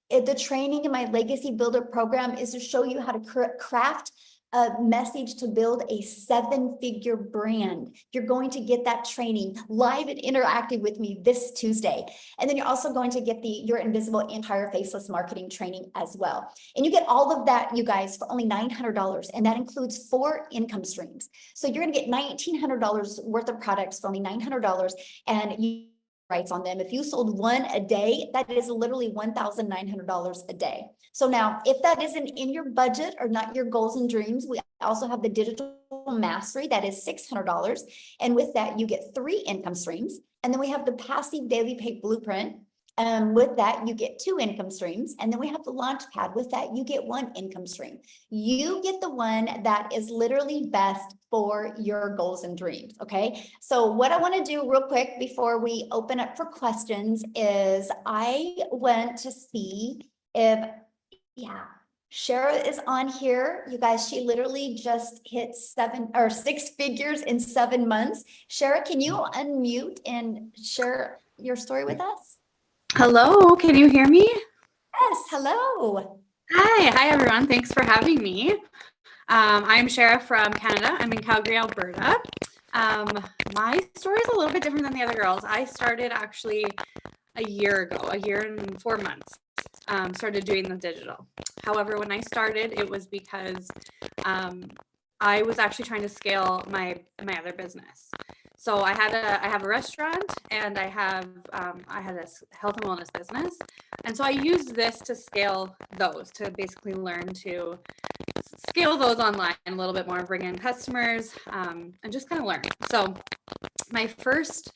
the training in my Legacy Builder program is to show you how to craft a message to build a 7-figure brand. You're going to get that training live and interactive with me this Tuesday. And then you're also going to get your Invisible Empire Faceless Marketing training as well. And you get all of that, you guys, for only $900. And that includes 4 income streams. So you're going to get $1,900 worth of products for only $900. And you rights on them. If you sold 1 a day, that is literally $1,900 a day. So now, if that isn't in your budget or not your goals and dreams, we also have the digital mastery that is $600. And with that, you get 3 income streams. And then we have the passive daily pay blueprint. With that, you get 2 income streams. And then we have the launch pad. With that, you get 1 income stream. You get the one that is literally best for your goals and dreams. Okay. So what I want to do real quick before we open up for questions is I want to see if, Shara is on here. You guys, she literally just hit 6 figures in 7 months. Shara, can you unmute and share your story with us? Hello, can you hear me? Yes, hello. Hi everyone. Thanks for having me. I'm Shara from Canada. I'm in Calgary, Alberta. My story is a little bit different than the other girls. I started actually a year and 4 months. Started doing the digital. However, when I started, it was because I was actually trying to scale my other business. So I have a restaurant and I had a health and wellness business. And so I used this to scale those, to basically learn to scale those online a little bit more, bring in customers, and just kind of learn. So my first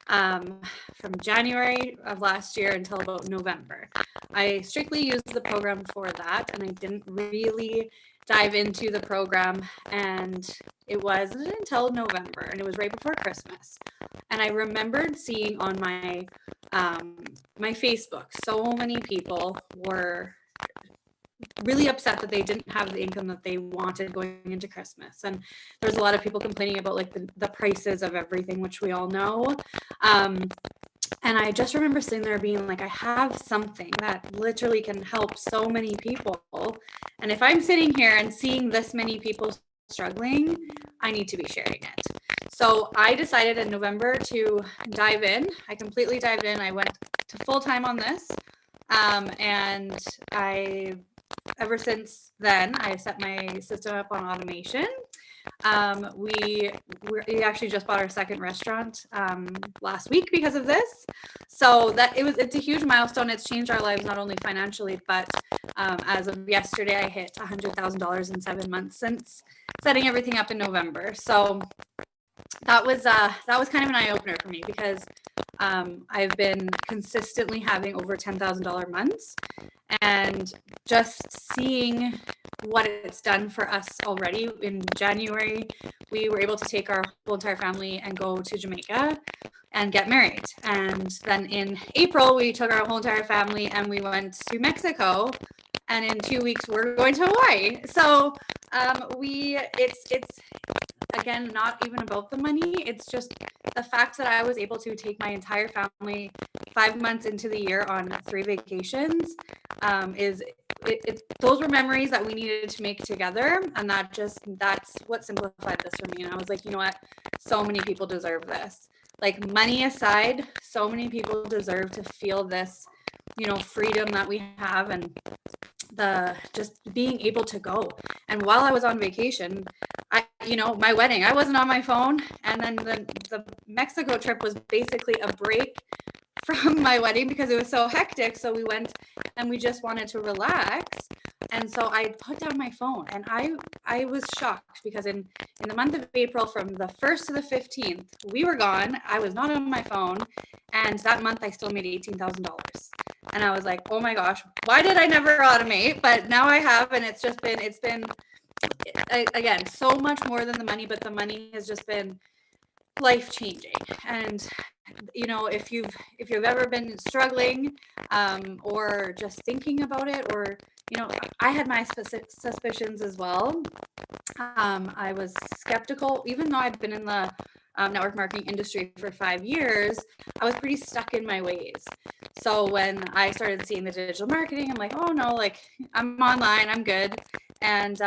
from January of last year until about November. I strictly used the program for that, and I didn't really dive into the program, and it wasn't until November, and it was right before Christmas. And I remembered seeing on my my Facebook, so many people were really upset that they didn't have the income that they wanted going into Christmas. And there's a lot of people complaining about like the prices of everything, which we all know. And I just remember sitting there being like, I have something that literally can help so many people. And if I'm sitting here and seeing this many people struggling, I need to be sharing it. So I decided in November to dive in. I completely dived in. I went to full time on this. And ever since then, I set my system up on automation. We actually just bought our second restaurant last week because of this. So it's a huge milestone. It's changed our lives, not only financially, but as of yesterday, I hit $100,000 in 7 months since setting everything up in November. So that was kind of an eye-opener for me, because I've been consistently having over $10,000 months, and just seeing what it's done for us already. In January, we were able to take our whole entire family and go to Jamaica and get married. And then in April, we took our whole entire family and we went to Mexico. And in 2 weeks, we're going to Hawaii. So it's again, not even about the money. It's just the fact that I was able to take my entire family 5 months into the year on 3 vacations. Those were memories that we needed to make together. And that's what simplified this for me. And I was like, you know what? So many people deserve this. Like, money aside, so many people deserve to feel this, freedom that we have, and the just being able to go. And while I was on vacation, my wedding, I wasn't on my phone. And then the Mexico trip was basically a break from my wedding because it was so hectic. So we went and we just wanted to relax. And so I put down my phone, and I was shocked because in the month of April, from the 1st to the 15th, we were gone. I was not on my phone. And that month I still made $18,000. And I was like, oh my gosh, why did I never automate? But now I have, and it's been again, so much more than the money, but the money has just been life-changing. And if you've ever been struggling or just thinking about it, or I had my suspicions as well. I was skeptical, even though I've been in the network marketing industry for 5 years. I was pretty stuck in my ways. So when I started seeing the digital marketing, I'm like, oh no, like, I'm online, I'm good. And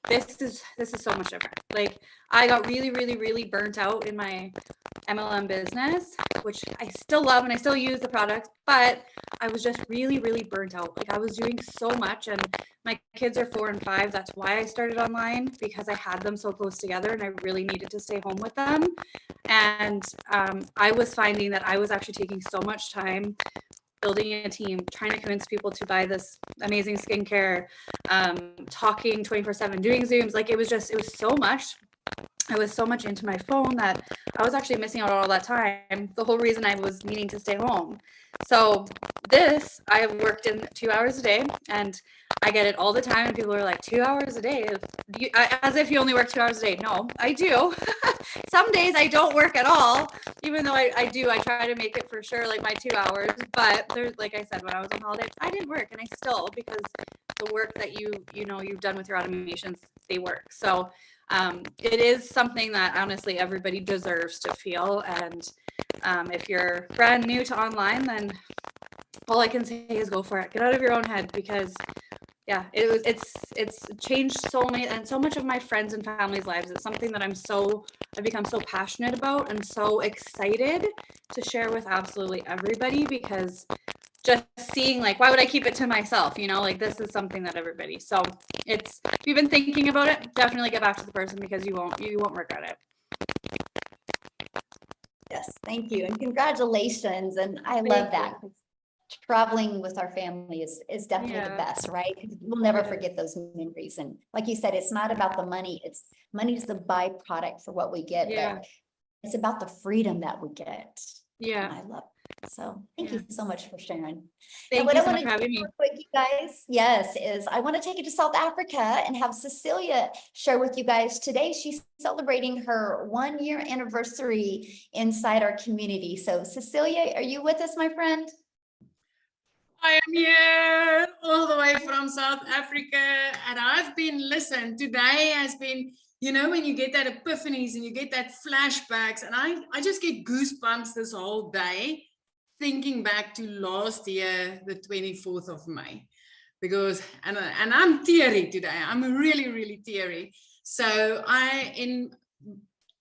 this is so much different. Like, I got really, really, really burnt out in my MLM business, which I still love and I still use the product, but I was just really, really burnt out. Like, I was doing so much, and my kids are 4 and 5. That's why I started online, because I had them so close together and I really needed to stay home with them. And I was finding that I was actually taking so much time building a team, trying to convince people to buy this amazing skincare, talking 24/7, doing Zooms. Like, it was so much. I was so much into my phone that I was actually missing out on all that time. The whole reason I was needing to stay home. So I worked in 2 hours a day, and I get it all the time. And people are like, 2 hours a day? As if you only work 2 hours a day. No, I do. Some days I don't work at all, even though I do. I try to make it for sure, like, my 2 hours. But there's, like I said, when I was on holiday, I didn't work, and I still, because the work that you've done with your automations, they work. So it is something that honestly everybody deserves to feel. And if you're brand new to online, then all I can say is go for it. Get out of your own head, because it's changed so much of my friends and family's lives. It's something that I've become so passionate about and so excited to share with absolutely everybody, because just seeing, like, why would I keep it to myself? Like, this is something that everybody. So if you've been thinking about it, definitely get back to the person, because you won't regret it. Yes, thank you. And congratulations. And I love that. Traveling with our family is definitely the best, right? We'll never forget those memories. And like you said, it's not about the money. Money's the byproduct for what we get. But it's about the freedom that we get. And Yeah. I love it. So thank you so much for sharing. Thank what you I so wanna much for do having me. real quick, you guys, yes, is I want to take you to South Africa and have Cecilia share with you guys today. She's celebrating her 1-year anniversary inside our community. So Cecilia, are you with us, my friend? I am here all the way from South Africa, and I've been, listen, today has been, you know, when you get that epiphanies and you get that flashbacks, and I just get goosebumps this whole day thinking back to last year, the 24th of May, because, and I'm teary today. I'm really, really teary. So in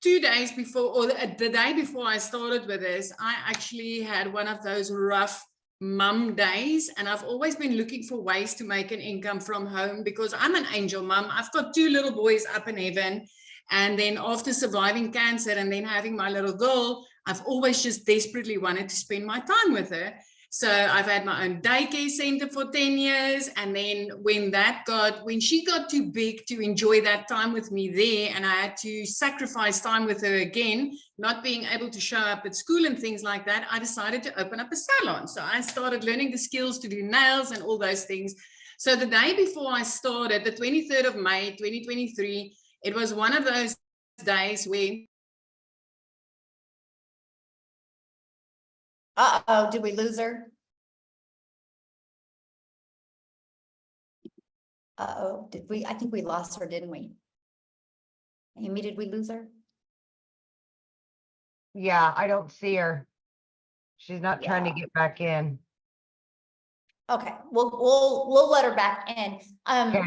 2 days before, or the day before I started with this, I actually had one of those rough mum days, and I've always been looking for ways to make an income from home because I'm an angel mum. I've got 2 little boys up in heaven, and then after surviving cancer and then having my little girl, I've always just desperately wanted to spend my time with her. So I've had my own daycare center for 10 years. And then when she got too big to enjoy that time with me there, and I had to sacrifice time with her again, not being able to show up at school and things like that, I decided to open up a salon. So I started learning the skills to do nails and all those things. So the day before I started, the 23rd of May, 2023, it was one of those days where Uh-oh, did we lose her? Uh-oh, did we? I think we lost her, didn't we? Amy, did we lose her? Yeah, I don't see her. She's not trying to Yeah. get back in. Okay, we'll let her back in. Okay.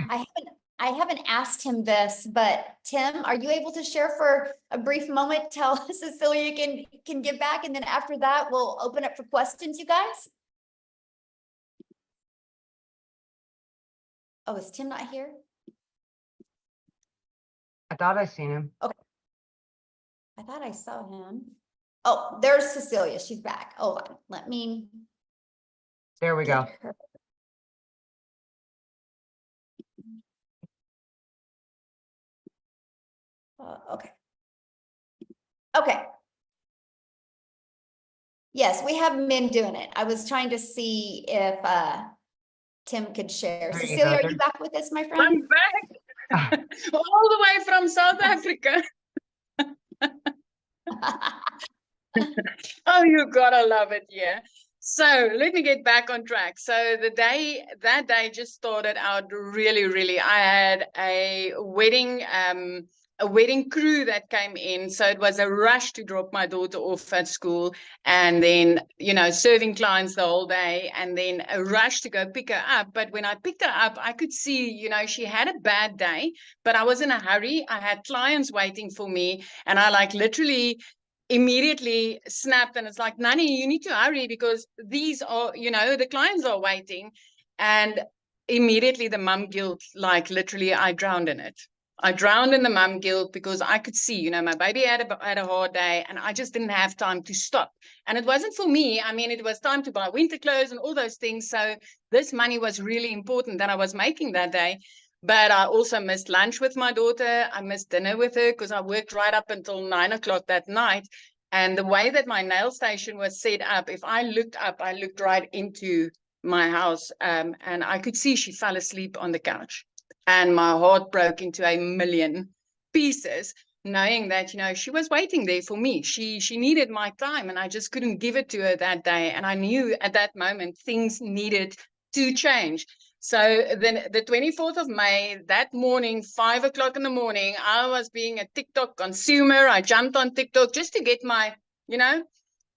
I haven't asked him this, but Tim, are you able to share for a brief moment till Cecilia can get back, and then after that we'll open up for questions, you guys? Oh, is Tim not here? I thought I seen him. I thought I saw him. Oh, there's Cecilia. She's back. Hold on. Let me There we go. get her. Okay. Okay. Yes, we have men doing it. I was trying to see if Tim could share. There you Cecilia, go. are There- you back with us, my I'm friend? back all the way from South Africa. Oh, you gotta love it, yeah. So let me get back on track. So that day just started out really, really. I had a wedding crew that came in. So it was a rush to drop my daughter off at school, and then, you know, serving clients the whole day, and then a rush to go pick her up. But when I picked her up, I could see, you know, she had a bad day, but I was in a hurry. I had clients waiting for me, and I like literally immediately snapped, and it's like, Nani, you need to hurry because these are, you know, the clients are waiting. And immediately the mum guilt, like literally I drowned in it. I drowned in the mum guilt because I could see, you know, my baby had a hard day, and I just didn't have time to stop. And it wasn't for me. I mean, it was time to buy winter clothes and all those things. So this money was really important that I was making that day. But I also missed lunch with my daughter. I missed dinner with her because I worked right up until 9 o'clock that night. And the way that my nail station was set up, if I looked up, I looked right into my house, and I could see she fell asleep on the couch. And my heart broke into a million pieces, knowing that, you know, she was waiting there for me. She needed my time, and I just couldn't give it to her that day. And I knew at that moment things needed to change. So then the 24th of May, that morning, 5 o'clock in the morning, I was being a TikTok consumer. I jumped on TikTok just to get my, you know,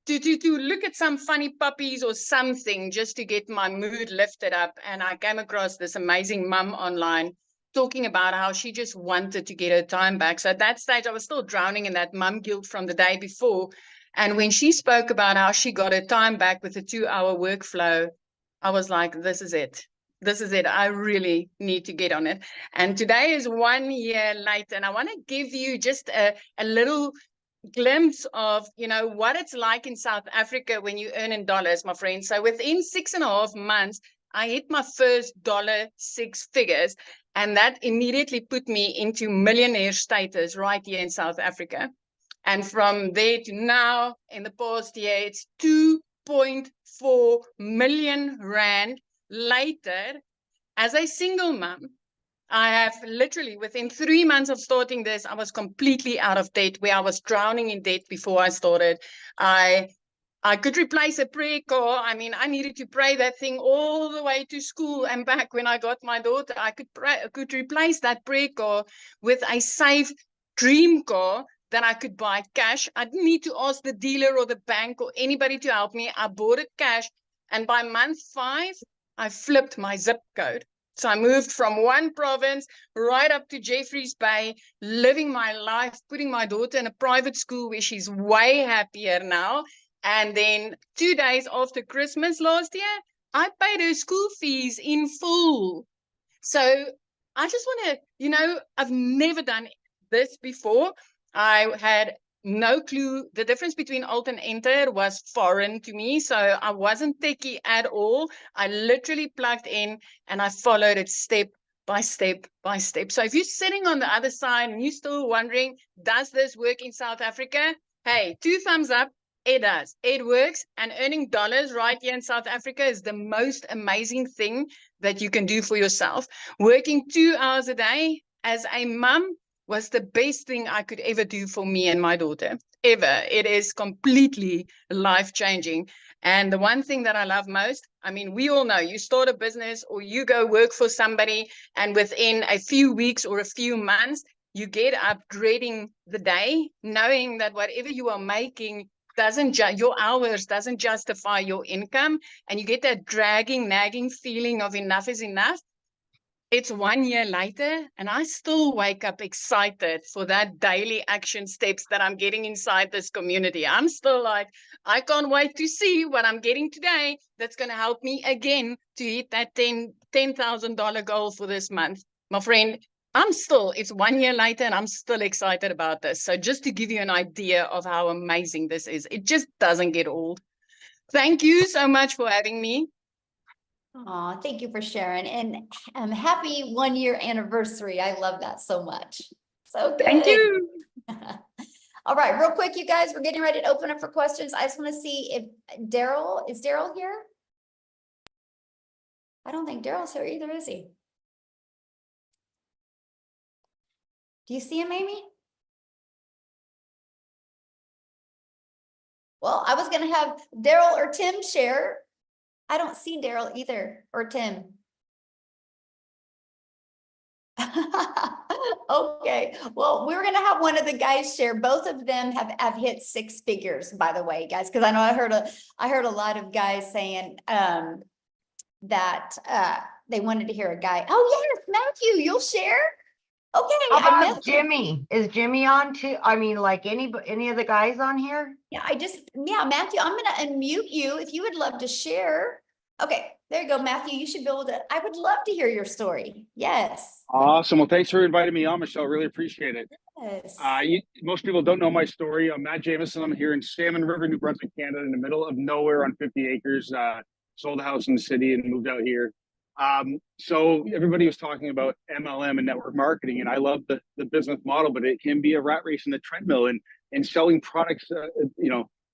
to look at some funny puppies or something, just to get my mood lifted up. And I came across this amazing mum online talking about how she just wanted to get her time back. So at that stage, I was still drowning in that mum guilt from the day before. And when she spoke about how she got her time back with a 2-hour workflow, I was like, this is it. This is it. I really need to get on it. And today is 1 year late. And I want to give you just a little glimpse of, you know, what it's like in South Africa when you earn in dollars, my friends. So within 6.5 months, I hit my first $6 figures. And that immediately put me into millionaire status right here in South Africa. And from there to now, in the past year, it's 2.4 million rand later. As a single mom, I have literally, within 3 months of starting this, I was completely out of debt, where I was drowning in debt before I started. I could replace a prayer car. I mean, I needed to pray that thing all the way to school and back when I got my daughter. I could replace that prayer car with a safe dream car that I could buy cash. I didn't need to ask the dealer or the bank or anybody to help me. I bought it cash. And by month 5, I flipped my zip code. So I moved from one province right up to Jeffreys Bay, living my life, putting my daughter in a private school where she's way happier now. And then 2 days after Christmas last year, I paid her school fees in full. So I just want to, I've never done this before. I had no clue. The difference between alt and enter was foreign to me. So I wasn't techie at all. I literally plugged in and I followed it step by step by step. So if you're sitting on the other side and you're still wondering, does this work in South Africa? Hey, 2 thumbs up. It does. It works. And earning dollars right here in South Africa is the most amazing thing that you can do for yourself. Working 2 hours a day as a mom was the best thing I could ever do for me and my daughter, ever. It is completely life-changing. And the one thing that I love most, I mean, we all know you start a business or you go work for somebody, and within a few weeks or a few months, you get up dreading the day, knowing that whatever you are making your hours doesn't justify your income, and you get that dragging, nagging feeling of enough is enough. It's 1 year later, and I still wake up excited for that daily action steps that I'm getting inside this community. I'm still like, I can't wait to see what I'm getting today that's going to help me again to hit that $10,000 goal for this month. My friend, it's 1 year later and I'm still excited about this. So just to give you an idea of how amazing this is, it just doesn't get old. Thank you so much for having me. Oh, thank you for sharing, and happy 1 year anniversary. I love that so much. So good. Thank you. All right, real quick, you guys, we're getting ready to open up for questions. I just want to see if is Daryl here? I don't think Daryl's here either, is he? Do you see him, Amy? Well, I was going to have Daryl or Tim share. I don't see Daryl either, or Tim. Okay, well, we're gonna have one of the guys share. Both of them have hit 6 figures, by the way, guys, because I know I heard a lot of guys saying that they wanted to hear a guy. Oh yes, Matthew, you'll share. Okay, How about Jimmy? Is Jimmy on too? I mean, like any of the guys on here? Yeah, Matthew, I'm gonna unmute you if you would love to share. Okay, there you go, Matthew. You should be able to. I would love to hear your story. Yes. Awesome. Well, thanks for inviting me on, Michelle. Really appreciate it. Yes. Most people don't know my story. I'm Matt Jameson. I'm here in Salmon River, New Brunswick, Canada, in the middle of nowhere on 50 acres. Sold a house in the city and moved out here. So everybody was talking about MLM and network marketing, and I love the business model, but it can be a rat race in the treadmill and selling products,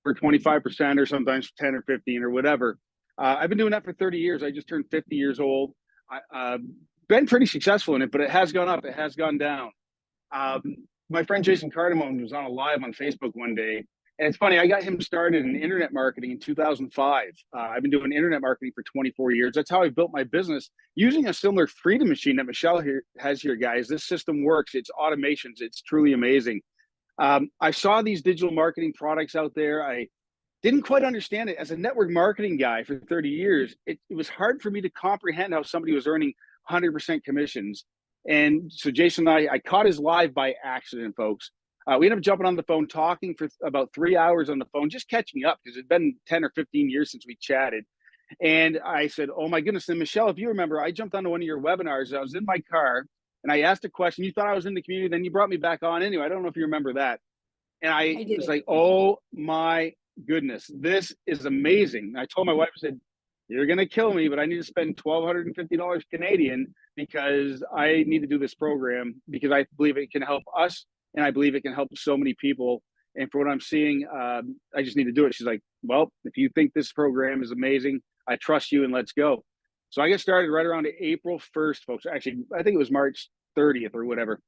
for 25% or sometimes 10 or 15 or whatever. I've been doing that for 30 years. I just turned 50 years old. I've been pretty successful in it, but it has gone up. It has gone down. My friend Jason Cardamone was on a live on Facebook one day. And it's funny, I got him started in internet marketing in 2005. I've been doing internet marketing for 24 years. That's how I built my business using a similar freedom machine that Michelle has here, guys. This system works. It's automations. It's truly amazing. I saw these digital marketing products out there. I didn't quite understand it. As a network marketing guy for 30 years, it was hard for me to comprehend how somebody was earning 100% commissions. And so Jason and I caught his live by accident, folks. We ended up jumping on the phone, talking for about 3 hours on the phone, just catching up because it's been 10 or 15 years since we chatted. And I said, oh my goodness. And Michelle, if you remember, I jumped onto one of your webinars. I was in my car and I asked a question. You thought I was in the community. Then you brought me back on anyway. I don't know if you remember that. And I was like, oh my goodness, this is amazing. I told my wife, I said, you're going to kill me, but I need to spend $1,250 Canadian because I need to do this program because I believe it can help us. And I believe it can help so many people. And for what I'm seeing, I just need to do it. She's like, well, if you think this program is amazing, I trust you and let's go. So I got started right around April 1st, folks. Actually, I think it was March 30th or whatever.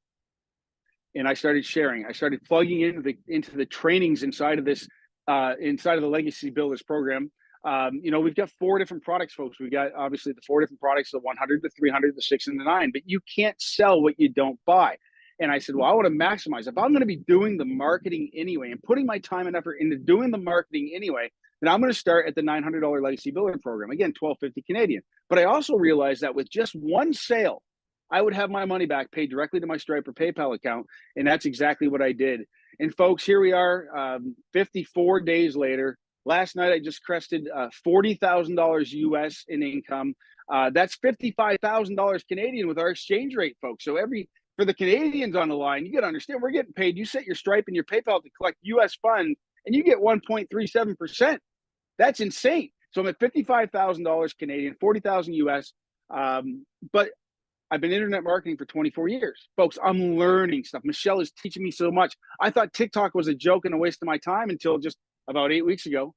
And I started sharing. I started plugging into the trainings inside of this, inside of the Legacy Builders program. You know, we've got 4 different products, folks. We got obviously the 4 different products, the 100, the 300, the 6, and the 9, but you can't sell what you don't buy. And I said, well, I want to maximize. If I'm going to be doing the marketing anyway and putting my time and effort into doing the marketing anyway, then I'm going to start at the $900 Legacy Builder program. Again, $1,250 Canadian. But I also realized that with just one sale, I would have my money back paid directly to my Stripe or PayPal account. And that's exactly what I did. And folks, here we are 54 days later. Last night, I just crested $40,000 US in income. That's $55,000 Canadian with our exchange rate, folks. So for the Canadians on the line, you got to understand, we're getting paid. You set your Stripe and your PayPal to collect US funds, and you get 1.37%. That's insane. So I'm at $55,000 Canadian, 40,000 US. But I've been internet marketing for 24 years. Folks, I'm learning stuff. Michelle is teaching me so much. I thought TikTok was a joke and a waste of my time until just about 8 weeks ago.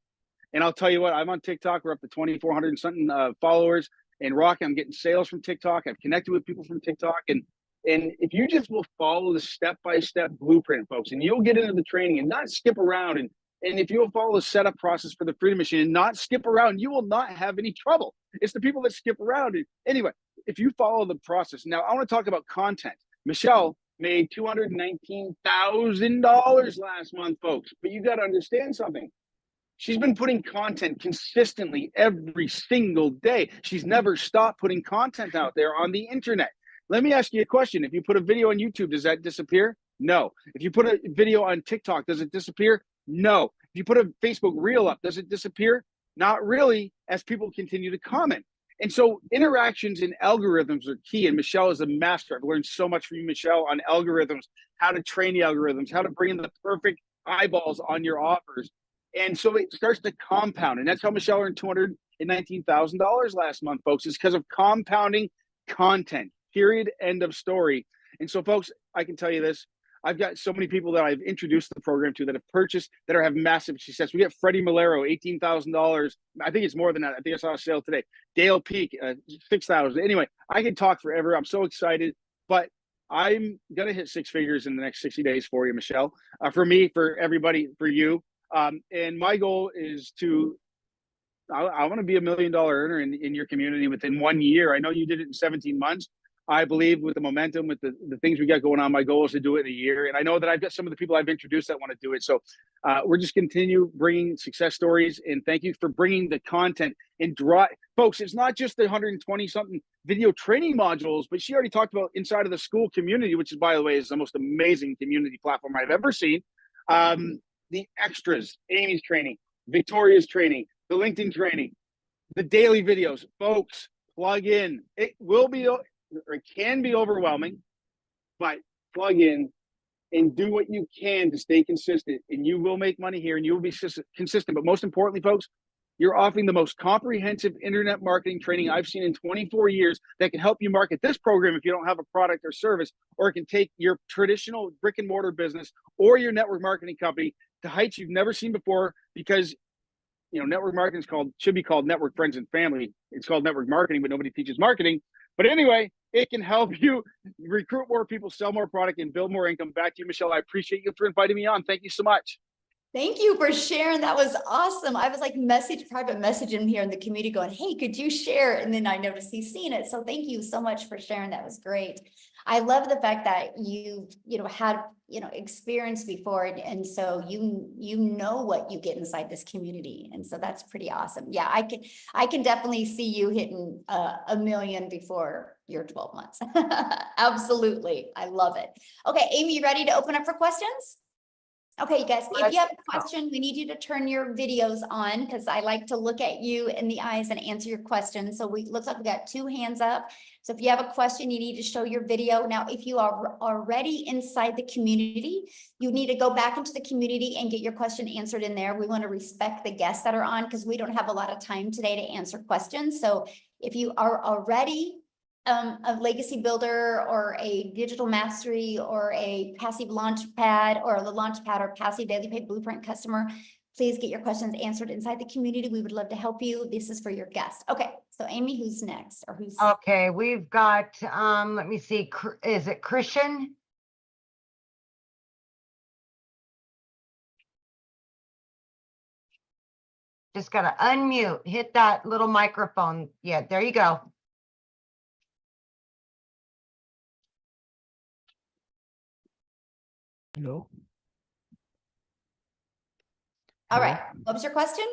And I'll tell you what, I'm on TikTok. We're up to 2,400 and something followers. And rocking, I'm getting sales from TikTok. I've connected with people from TikTok. And if you just will follow the step-by-step blueprint, folks, and you'll get into the training and not skip around. And if you'll follow the setup process for the Freedom Machine and not skip around, you will not have any trouble. It's the people that skip around. Anyway, if you follow the process. Now, I want to talk about content. Michelle made $219,000 last month, folks. But you got to understand something. She's been putting content consistently every single day. She's never stopped putting content out there on the internet. Let me ask you a question. If you put a video on YouTube, does that disappear? No. If you put a video on TikTok, does it disappear? No. If you put a Facebook reel up, does it disappear? Not really, as people continue to comment. And so interactions and algorithms are key. And Michelle is a master. I've learned so much from you, Michelle, on algorithms, how to train the algorithms, how to bring in the perfect eyeballs on your offers. And so it starts to compound. And that's how Michelle earned $219,000 last month, folks. It's because of compounding content, period, end of story. And so, folks, I can tell you this. I've got so many people that I've introduced the program to that have purchased, that have massive success. We got Freddie Malero, $18,000. I think it's more than that. I think I saw a sale today. Dale Peak, $6,000. Anyway, I can talk forever. I'm so excited, but I'm going to hit 6 figures in the next 60 days for you, Michelle, for me, for everybody, for you. And my goal is I want to be $1 million earner in your community within 1 year. I know you did it in 17 months. I believe with the momentum, with the things we got going on, my goal is to do it in a year. And I know that I've got some of the people I've introduced that want to do it. So we're just continue bringing success stories. And thank you for bringing the content and folks, it's not just the 120 something video training modules, but she already talked about inside of the school community, which is, by the way, is the most amazing community platform I've ever seen. The extras, Amy's training, Victoria's training, the LinkedIn training, the daily videos. Folks, plug in. It will be, or it can be overwhelming, but plug in and do what you can to stay consistent, and you will make money here and you will be consistent. But most importantly, folks, you're offering the most comprehensive internet marketing training I've seen in 24 years that can help you market this program if you don't have a product or service, or it can take your traditional brick and mortar business or your network marketing company to heights you've never seen before, because network marketing should be called network friends and family. It's called network marketing, but nobody teaches marketing. But anyway, it can help you recruit more people, sell more product, and build more income. Back to you, Michelle. I appreciate you for inviting me on. Thank you so much. Thank you for sharing. That was awesome. I was like private messaging here in the community going, hey, could you share? And then I noticed he's seen it. So thank you so much for sharing. That was great. I love the fact that you had, experience before. And so you know what you get inside this community. And so that's pretty awesome. Yeah, I can definitely see you hitting $1 million before your 12 months. Absolutely. I love it. Okay, Amy, you ready to open up for questions? Okay, you guys, if you have a question, we need you to turn your videos on, because I like to look at you in the eyes and answer your questions. So looks like we got 2 hands up. So if you have a question, you need to show your video. Now, if you are already inside the community, you need to go back into the community and get your question answered in there. We want to respect the guests that are on, because we don't have a lot of time today to answer questions. So if you are already a legacy builder or a digital mastery or a passive launch pad or the launch pad or passive daily pay blueprint customer, please get your questions answered inside the community. We would love to help you. This is for your guest. Okay, so Amy, who's next or who's? Okay, we've got, let me see, is it Christian? Just gotta unmute, hit that little microphone. Yeah, there you go. Hello. All Hello. right, what was your question?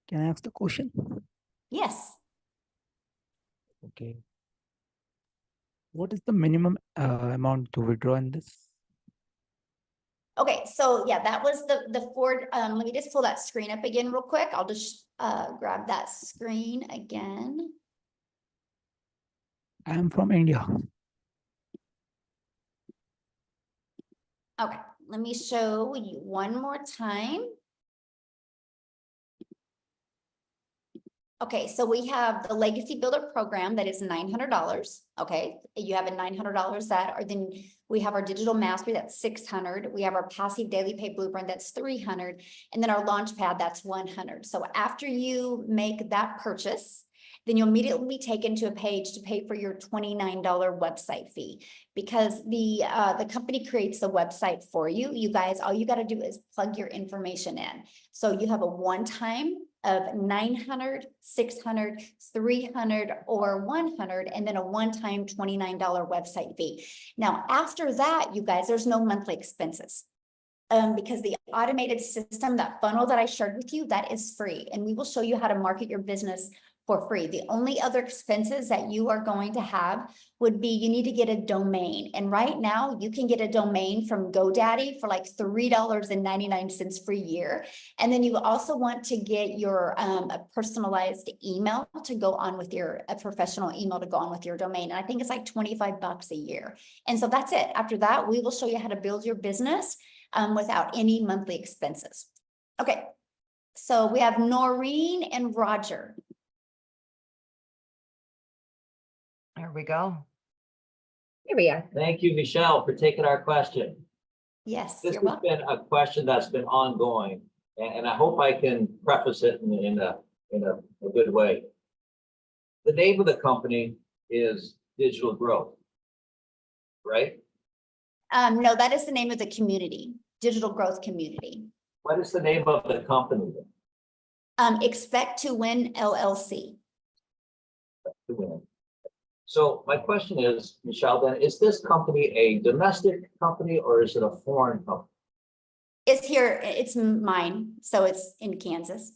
Can I ask the question? Yes. Okay. What is the minimum amount to withdraw in this? Okay, so yeah, that was the Ford. Let me just pull that screen up again real quick. I'll just grab that screen again. I am from India. Okay, let me show you one more time. Okay, so we have the Legacy Builder program that is $900. Okay, you have a $900 that, or then we have our digital mastery that's $600. We have our passive daily pay blueprint that's $300, and then our launch pad that's $100. So after you make that purchase, then you'll immediately be taken to a page to pay for your $29 website fee, because the company creates the website for you. You guys, all you got to do is plug your information in. So you have a one-time of 900, 600, 300, or 100, and then a one-time $29 website fee. Now, after that, you guys, there's no monthly expenses. Because the automated system, that funnel that I shared with you, that is free. And we will show you how to market your business for free. The only other expenses that you are going to have would be, you need to get a domain. And right now you can get a domain from GoDaddy for like $3.99 for a year. And then you also want to get your a personalized email to go on with your, a professional email to go on with your domain. And I think it's like $25 a year. And so that's it. After that, we will show you how to build your business without any monthly expenses. Okay. So we have Noreen and Roger. There we go. Here we are. Thank you, Michelle, for taking our question. Yes, This you're has welcome. been a question that's been ongoing, and I hope I can preface it in a good way. The name of the company is Digital Growth, right? No, that is the name of the community, Digital Growth Community. What is the name of the company then? Expect to Win LLC. To win. So my question is, Michelle, then, is this company a domestic company or is it a foreign company? It's here, it's mine, so it's in Kansas,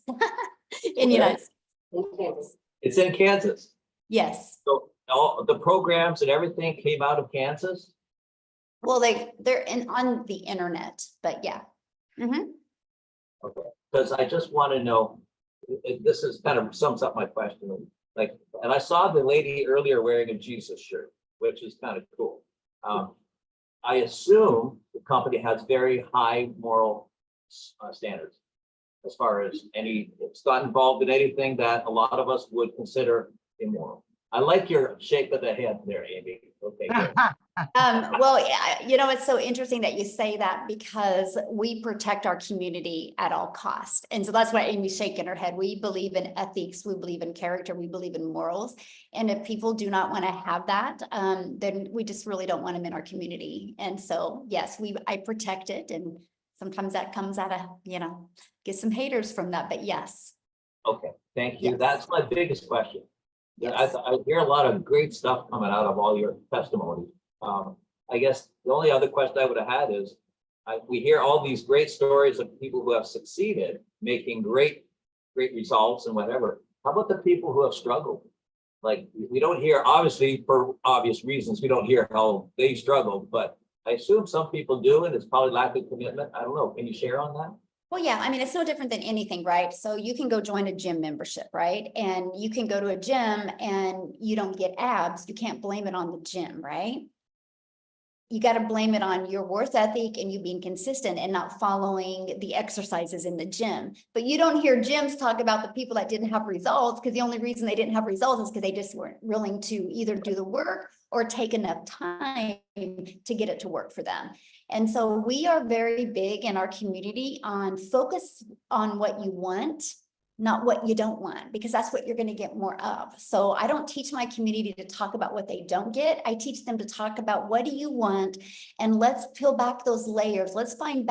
in the United States. It's in Kansas. Yes. So all the programs and everything came out of Kansas? Well, they're on the internet, but yeah. Mhm. Okay, because I just want to know, this is kind of sums up my question. Like, and I saw the lady earlier wearing a Jesus shirt, which is kind of cool. I assume the company has very high moral standards as far as it's not involved in anything that a lot of us would consider immoral. I like your shake of the head there, Amy. Okay, good. Well, you know, it's so interesting that you say that, because we protect our community at all costs. And so that's why Amy's shaking her head. We believe in ethics, we believe in character, we believe in morals. And if people do not want to have that, then we just really don't want them in our community. And so, yes, I protect it. And sometimes that comes out of, you know, get some haters from that, but yes. Okay, thank you. Yes. That's my biggest question. Yes. I hear a lot of great stuff coming out of all your testimonies. I guess the only other question I would have had is, we hear all these great stories of people who have succeeded, making great results and whatever. How about the people who have struggled? Like, we don't hear, obviously, for obvious reasons, we don't hear how they struggled, but I assume some people do, and it's probably lack of commitment. I don't know. Can you share on that? Well, yeah, I mean, it's no different than anything, right? So you can go join a gym membership, right? And you can go to a gym and you don't get abs. You can't blame it on the gym, right? you got to blame it on your worth ethic and you being consistent and not following the exercises in the gym. But you don't hear gyms talk about the people that didn't have results, because the only reason they didn't have results is because they just weren't willing to either do the work or take enough time to get it to work for them. And so we are very big in our community on focus on what you want, not what you don't want, because that's what you're going to get more of. So I don't teach my community to talk about what they don't get. I teach them to talk about what do you want, and let's peel back those layers. Let's find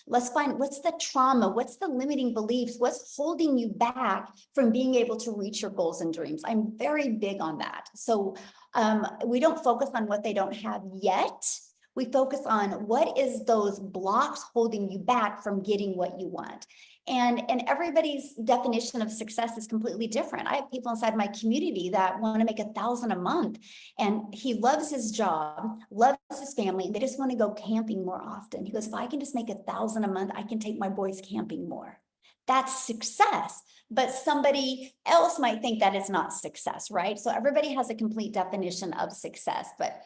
what's the trauma, what's the limiting beliefs, what's holding you back from being able to reach your goals and dreams. I'm very big on that. So we don't focus on what they don't have yet. We focus on what is those blocks holding you back from getting what you want. And everybody's definition of success is completely different. I have people inside my community that want to make $1,000 a month, and he loves his job, loves his family, and they just want to go camping more often. He goes, if I can just make $1,000 a month, I can take my boys camping more. That's success. But somebody else might think that is not success, right? So everybody has a complete definition of success. But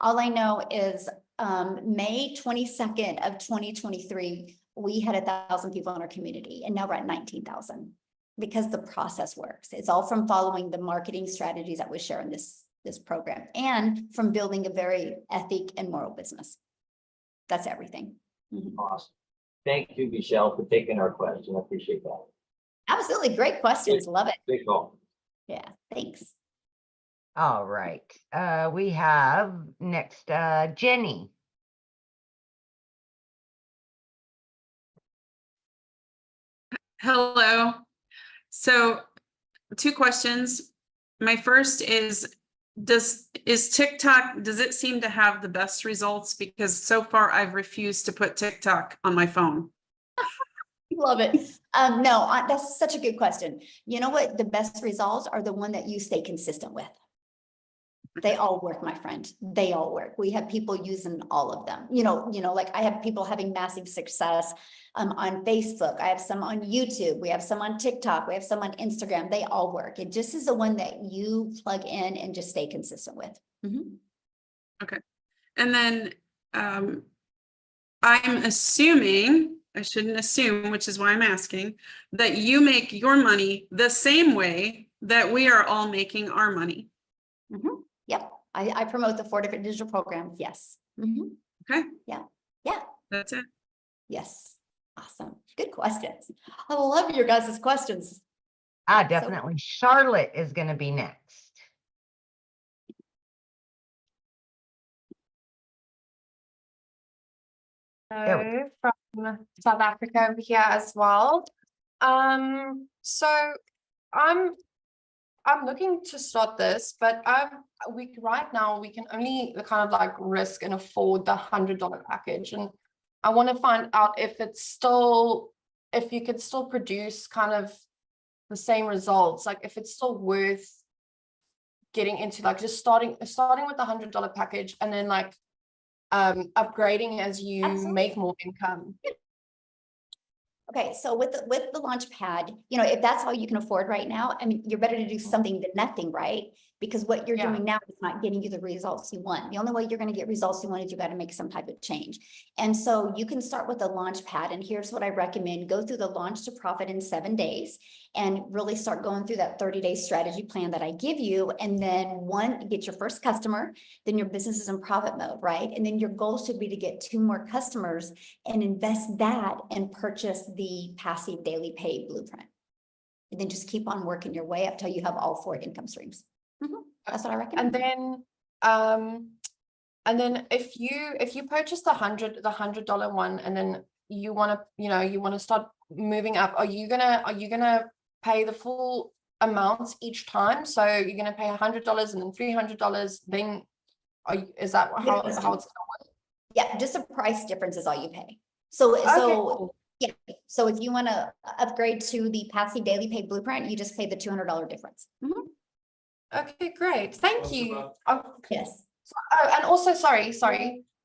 all I know is May 22nd of 2023, we had 1,000 people in our community, and now we're at 19,000 because the process works. It's all from following the marketing strategies that we share in this program, and from building a very ethic and moral business. That's everything. Awesome. Thank you, Michelle, for taking our question. I appreciate that. Absolutely. Great questions. Love it. Big call. Yeah. Thanks. All right. We have next, Jenny. Hello. So 2 questions. My first is TikTok, does it seem to have the best results? Because so far I've refused to put TikTok on my phone. Love it. No, that's such a good question. You know what? The best results are the one that you stay consistent with. They all work, my friend. They all work. We have people using all of them. Like I have people having massive success on Facebook. I have some on YouTube. We have some on TikTok. We have some on Instagram. They all work. It just is the one that you plug in and just stay consistent with. Okay. And then I'm assuming, I shouldn't assume, which is why I'm asking, that you make your money the same way that we are all making our money. Yep. I promote the 4 different digital programs. Yes. Okay. Yeah. That's it. Yes. Awesome. Good questions. I love your guys' questions. Definitely. Charlotte is going to be next. Hello, from South Africa over here as well. So I'm looking to start this, but right now we can only kind of like risk and afford the $100 package, and I want to find out if you could still produce kind of the same results, like if it's still worth getting into, like just starting with the $100 package and then like upgrading as you make more income. Okay, so with the launch pad, if that's all you can afford right now, I mean, you're better to do something than nothing, right? Because what you're doing now is not getting you the results you want. The only way you're going to get results you want is you got to make some type of change. And so you can start with the launch pad. And here's what I recommend. Go through the launch to profit in 7 days and really start going through that 30-day strategy plan that I give you. And then get your first customer, then your business is in profit mode, right? And then your goal should be to get 2 more customers and invest that and purchase the passive daily pay blueprint. And then just keep on working your way up till you have all 4 income streams. That's what I recommend. And then if you purchase the $100 one, and then you want to start moving up, are you gonna pay the full amounts each time? So you're gonna pay $100 and then $300. Then is that how it's gonna work? Yeah, just the price difference is all you pay. So yeah. So if you want to upgrade to the passive daily pay blueprint, you just pay the $200 difference. Okay, great. Thank you. Yes. And also, sorry.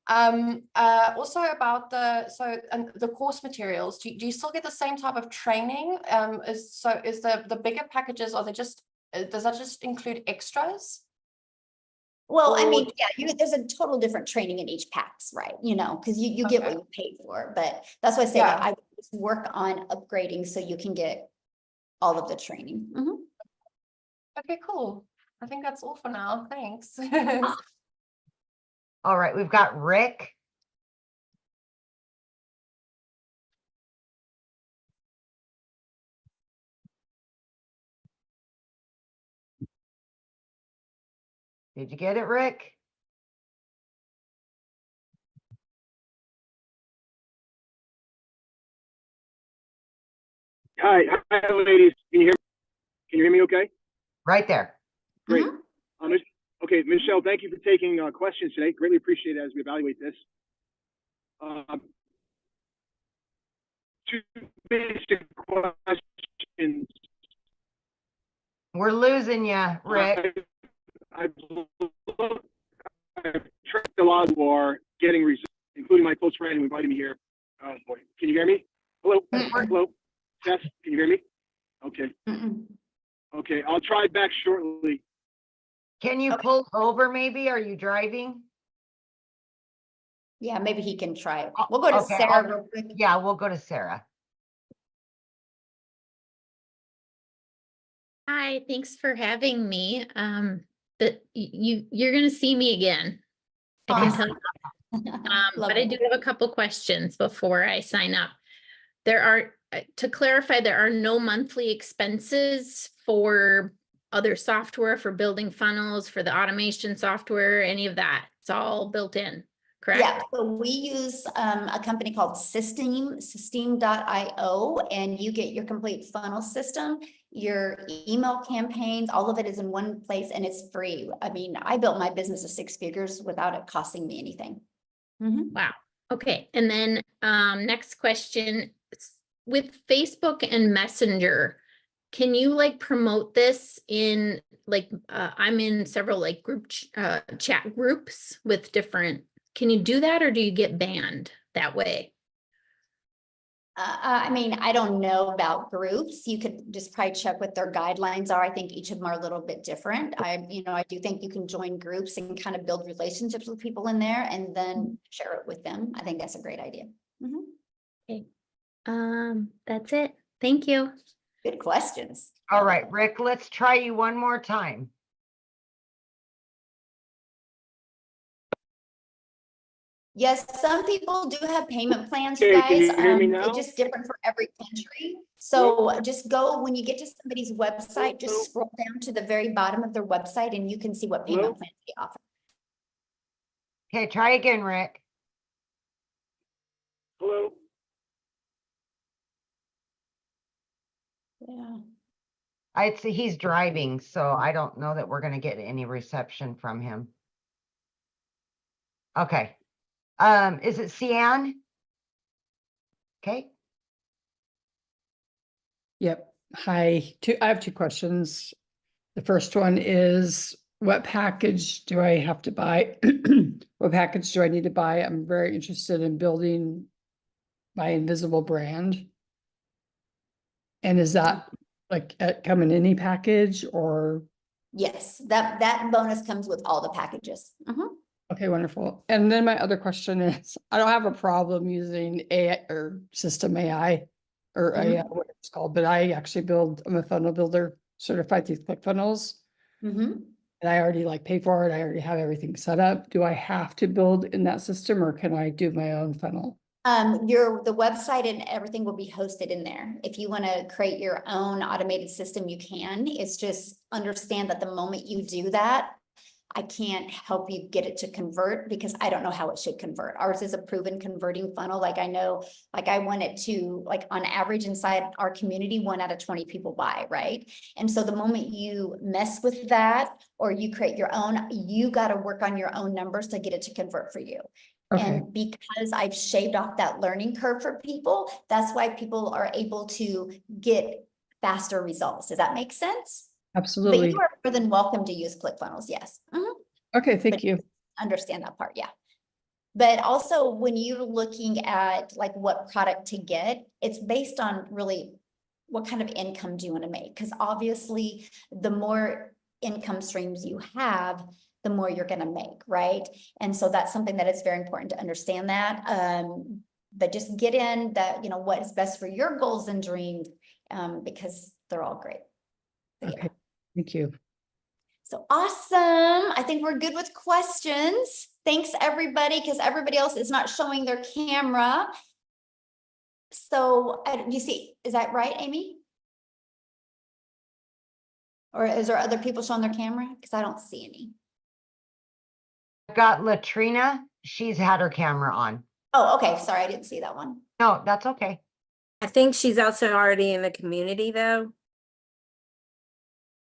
Also about the course materials. Do you still get the same type of training? Is the bigger packages, does that just include extras? Well, I mean, yeah, there's a total different training in each packs, right? You know, because you get what you pay for, but that's why I say that I would just work on upgrading so you can get all of the training. Mhm. Okay, cool. I think that's all for now. Thanks. All right, we've got Rick. Did you get it, Rick? Hi, ladies. Can you hear me okay? Right there. Great. Okay, Michelle, thank you for taking questions today. Greatly appreciate it as we evaluate this. Two basic questions. We're losing you, Rick. I've tracked a lot who are getting results, including my close friend who invited me here. Oh boy, can you hear me? Hello, hello, Seth, can you hear me? Okay. Okay, I'll try back shortly. Can you pull over maybe? Are you driving? Yeah, maybe he can try it. We'll go to Okay, Sarah real quick. Yeah, we'll go to Sarah. Hi, thanks for having me. But you're gonna see me again. I can tell you. But I do have a couple questions before I sign up. There are, to clarify, there are no monthly expenses for other software, for building funnels, for the automation software, any of that. It's all built in, correct? Yeah, so we use a company called System.io, and you get your complete funnel system, your email campaigns, all of it is in one place and it's free. I mean, I built my business of 6 figures without it costing me anything. Wow. Okay. And then next question, with Facebook and Messenger, can you like promote this in like, I'm in several like group chat groups with different, can you do that or do you get banned that way? I mean, I don't know about groups. You could just probably check what their guidelines are. I think each of them are a little bit different. I do think you can join groups and kind of build relationships with people in there and then share it with them. I think that's a great idea. Okay. That's it. Thank you. Good questions. All right, Rick, let's try you one more time. Yes, some people do have payment plans, Hey, you can you guys. hear me now? It's just different for every country. So just go, when you get to somebody's website, just scroll down to the very bottom of their website and you can see what payment plans they offer. Okay, try again, Rick. Hello. Yeah. I'd say he's driving, so I don't know that we're going to get any reception from him. Okay. Is it Cian? Okay. Yep. Hi. I have 2 questions. The first one is, what package do I have to buy? What package do I need to buy? I'm very interested in building my invisible brand. And is that like come in any package or? Yes, that bonus comes with all the packages. Okay, wonderful. And then my other question is, I don't have a problem using AI or system AI or AI, what it's called, but I actually I'm a funnel builder, certified through ClickFunnels. And I already like pay for it. I already have everything set up. Do I have to build in that system or can I do my own funnel? The website and everything will be hosted in there. If you want to create your own automated system, you can. It's just understand that the moment you do that, I can't help you get it to convert because I don't know how it should convert. Ours is a proven converting funnel. Like I know, like I want it to, like on average inside our community, 1 out of 20 people buy, right? And so the moment you mess with that or you create your own, you got to work on your own numbers to get it to convert for you. Okay. And because I've shaved off that learning curve for people, that's why people are able to get faster results. Does that make sense? Absolutely. But you are more than welcome to use ClickFunnels, yes. Okay, thank you. Understand that part, yeah. But also when you're looking at like what product to get, it's based on really what kind of income do you want to make? Because obviously the more income streams you have, the more you're going to make, right? And so that's something that is very important to understand that. But just get in that, you know, what is best for your goals and dreams, because they're all great. So, yeah. Okay, thank you. So awesome. I think we're good with questions. Thanks everybody, because everybody else is not showing their camera. So you see, is that right, Amy? Or is there other people showing their camera? Because I don't see any. I've got Latrina. She's had her camera on. Oh, okay. Sorry, I didn't see that one. No, that's okay. I think she's also already in the community though.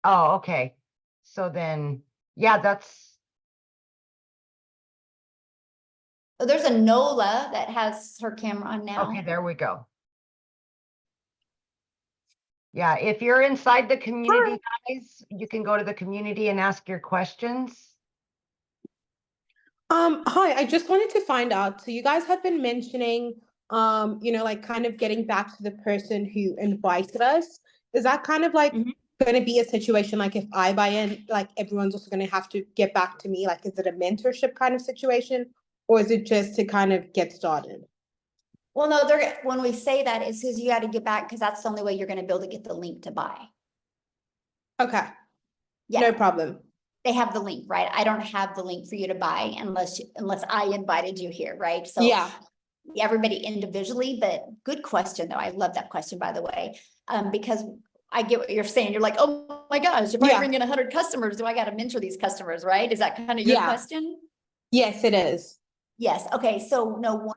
Oh, okay. So then, yeah, that's, Oh, there's a Nola that has her camera on now. okay, there we go. Yeah, if you're inside the community, guys, you can go to the community and ask your questions. Hi, I just wanted to find out, so you guys have been mentioning, you know, like kind of getting back to the person who invited us. Is that kind of like going to be a situation like if I buy in, like everyone's also going to have to get back to me? Like, is it a mentorship kind of situation, or is it just to kind of get started? Well, no, when we say that, it's because you got to get back, because that's the only way you're going to be able to get the link to buy. Okay. Yeah. No problem. They have the link, right? I don't have the link for you to buy unless I invited you here, right? So yeah, everybody individually, but good question though. I love that question, by the way, because I get what you're saying. You're like, oh my gosh, if I bring in 100 customers, do I got to mentor these customers, right? Is that kind of your question? Yes, it is. Yes. Okay. So no.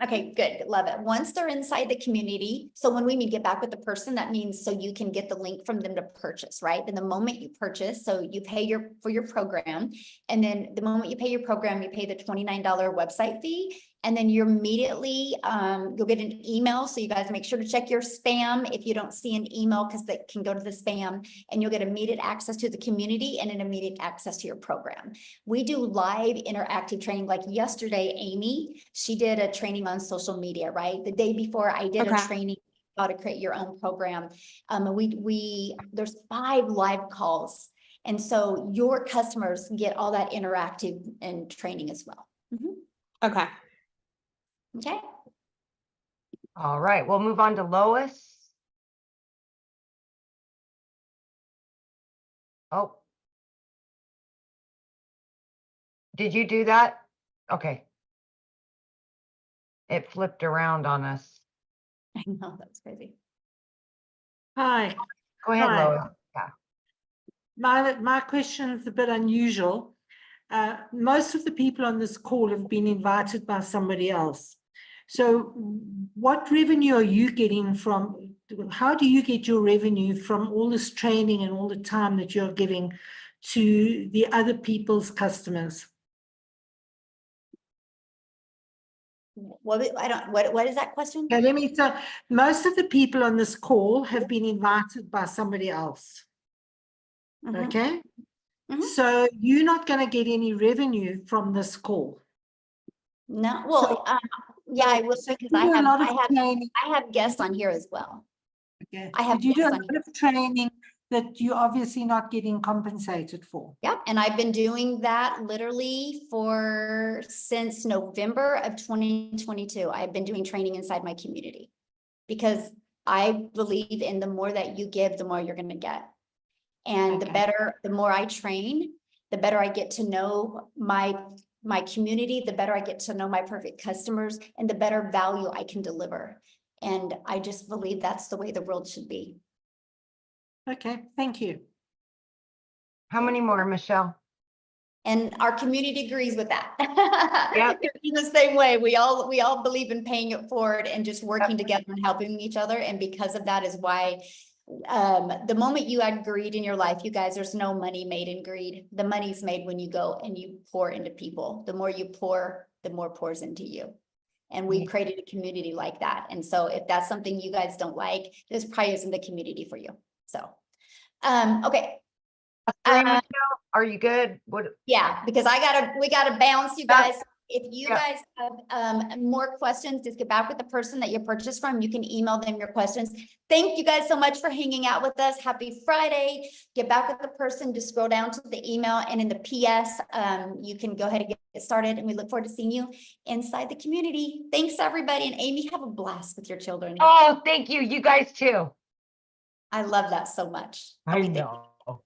Okay, good. Love it. Once they're inside the community, so when we mean get back with the person, that means so you can get the link from them to purchase, right? And the moment you purchase, so you pay for your program, and then the moment you pay your program, you pay the $29 website fee, and then you're immediately, you'll get an email. So you guys make sure to check your spam if you don't see an email, because that can go to the spam, and you'll get immediate access to the community and an immediate access to your program. We do live interactive training. Like yesterday, Amy, she did a training on social media, right? The day before I did a training how to create your own program. There's 5 live calls. And so your customers get all that interactive and training as well. Okay. Okay. All right, we'll move on to Lois. Oh. Did you do that? Okay. It flipped around on us. I know, that's crazy. Hi. Go ahead, Hi. Lois. Yeah. My question is a bit unusual. Most of the people on this call have been invited by somebody else. So what revenue are you getting from, how do you get your revenue from all this training and all the time that you're giving to the other people's customers? What is that question? Okay, let me tell, most of the people on this call have been invited by somebody else. Okay. So you're not going to get any revenue from this call. No, well, yeah, I will, because I have guests on here as well. Okay. I have you do a guests lot of training that you're obviously not getting compensated for. Yep, and I've been doing that literally since November of 2022. I've been doing training inside my community because I believe in the more that you give, the more you're going to get. And the more I train, the better I get to know my community, the better I get to know my perfect customers, and the better value I can deliver. And I just believe that's the way the world should be. Okay, thank you. How many more, Michelle? And our community agrees with that. Yeah. In the same way, we all believe in paying it forward and just working together and helping each other. And because of that is why the moment you add greed in your life, you guys, there's no money made in greed. The money's made when you go and you pour into people. The more you pour, the more pours into you. And we created a community like that. And so if that's something you guys don't like, this probably isn't the community for you. So, okay. Are you good? Yeah, because we gotta bounce, you guys. If you Yeah. guys have more questions, just get back with the person that you purchased from. You can email them your questions. Thank you guys so much for hanging out with us. Happy Friday. Get back with the person, just scroll down to the email, and in the PS, you can go ahead and get started, and we look forward to seeing you inside the community. Thanks, everybody. And Amy, have a blast with your children. Oh, thank you. You guys too. I love that so much. I Okay, thank you. know.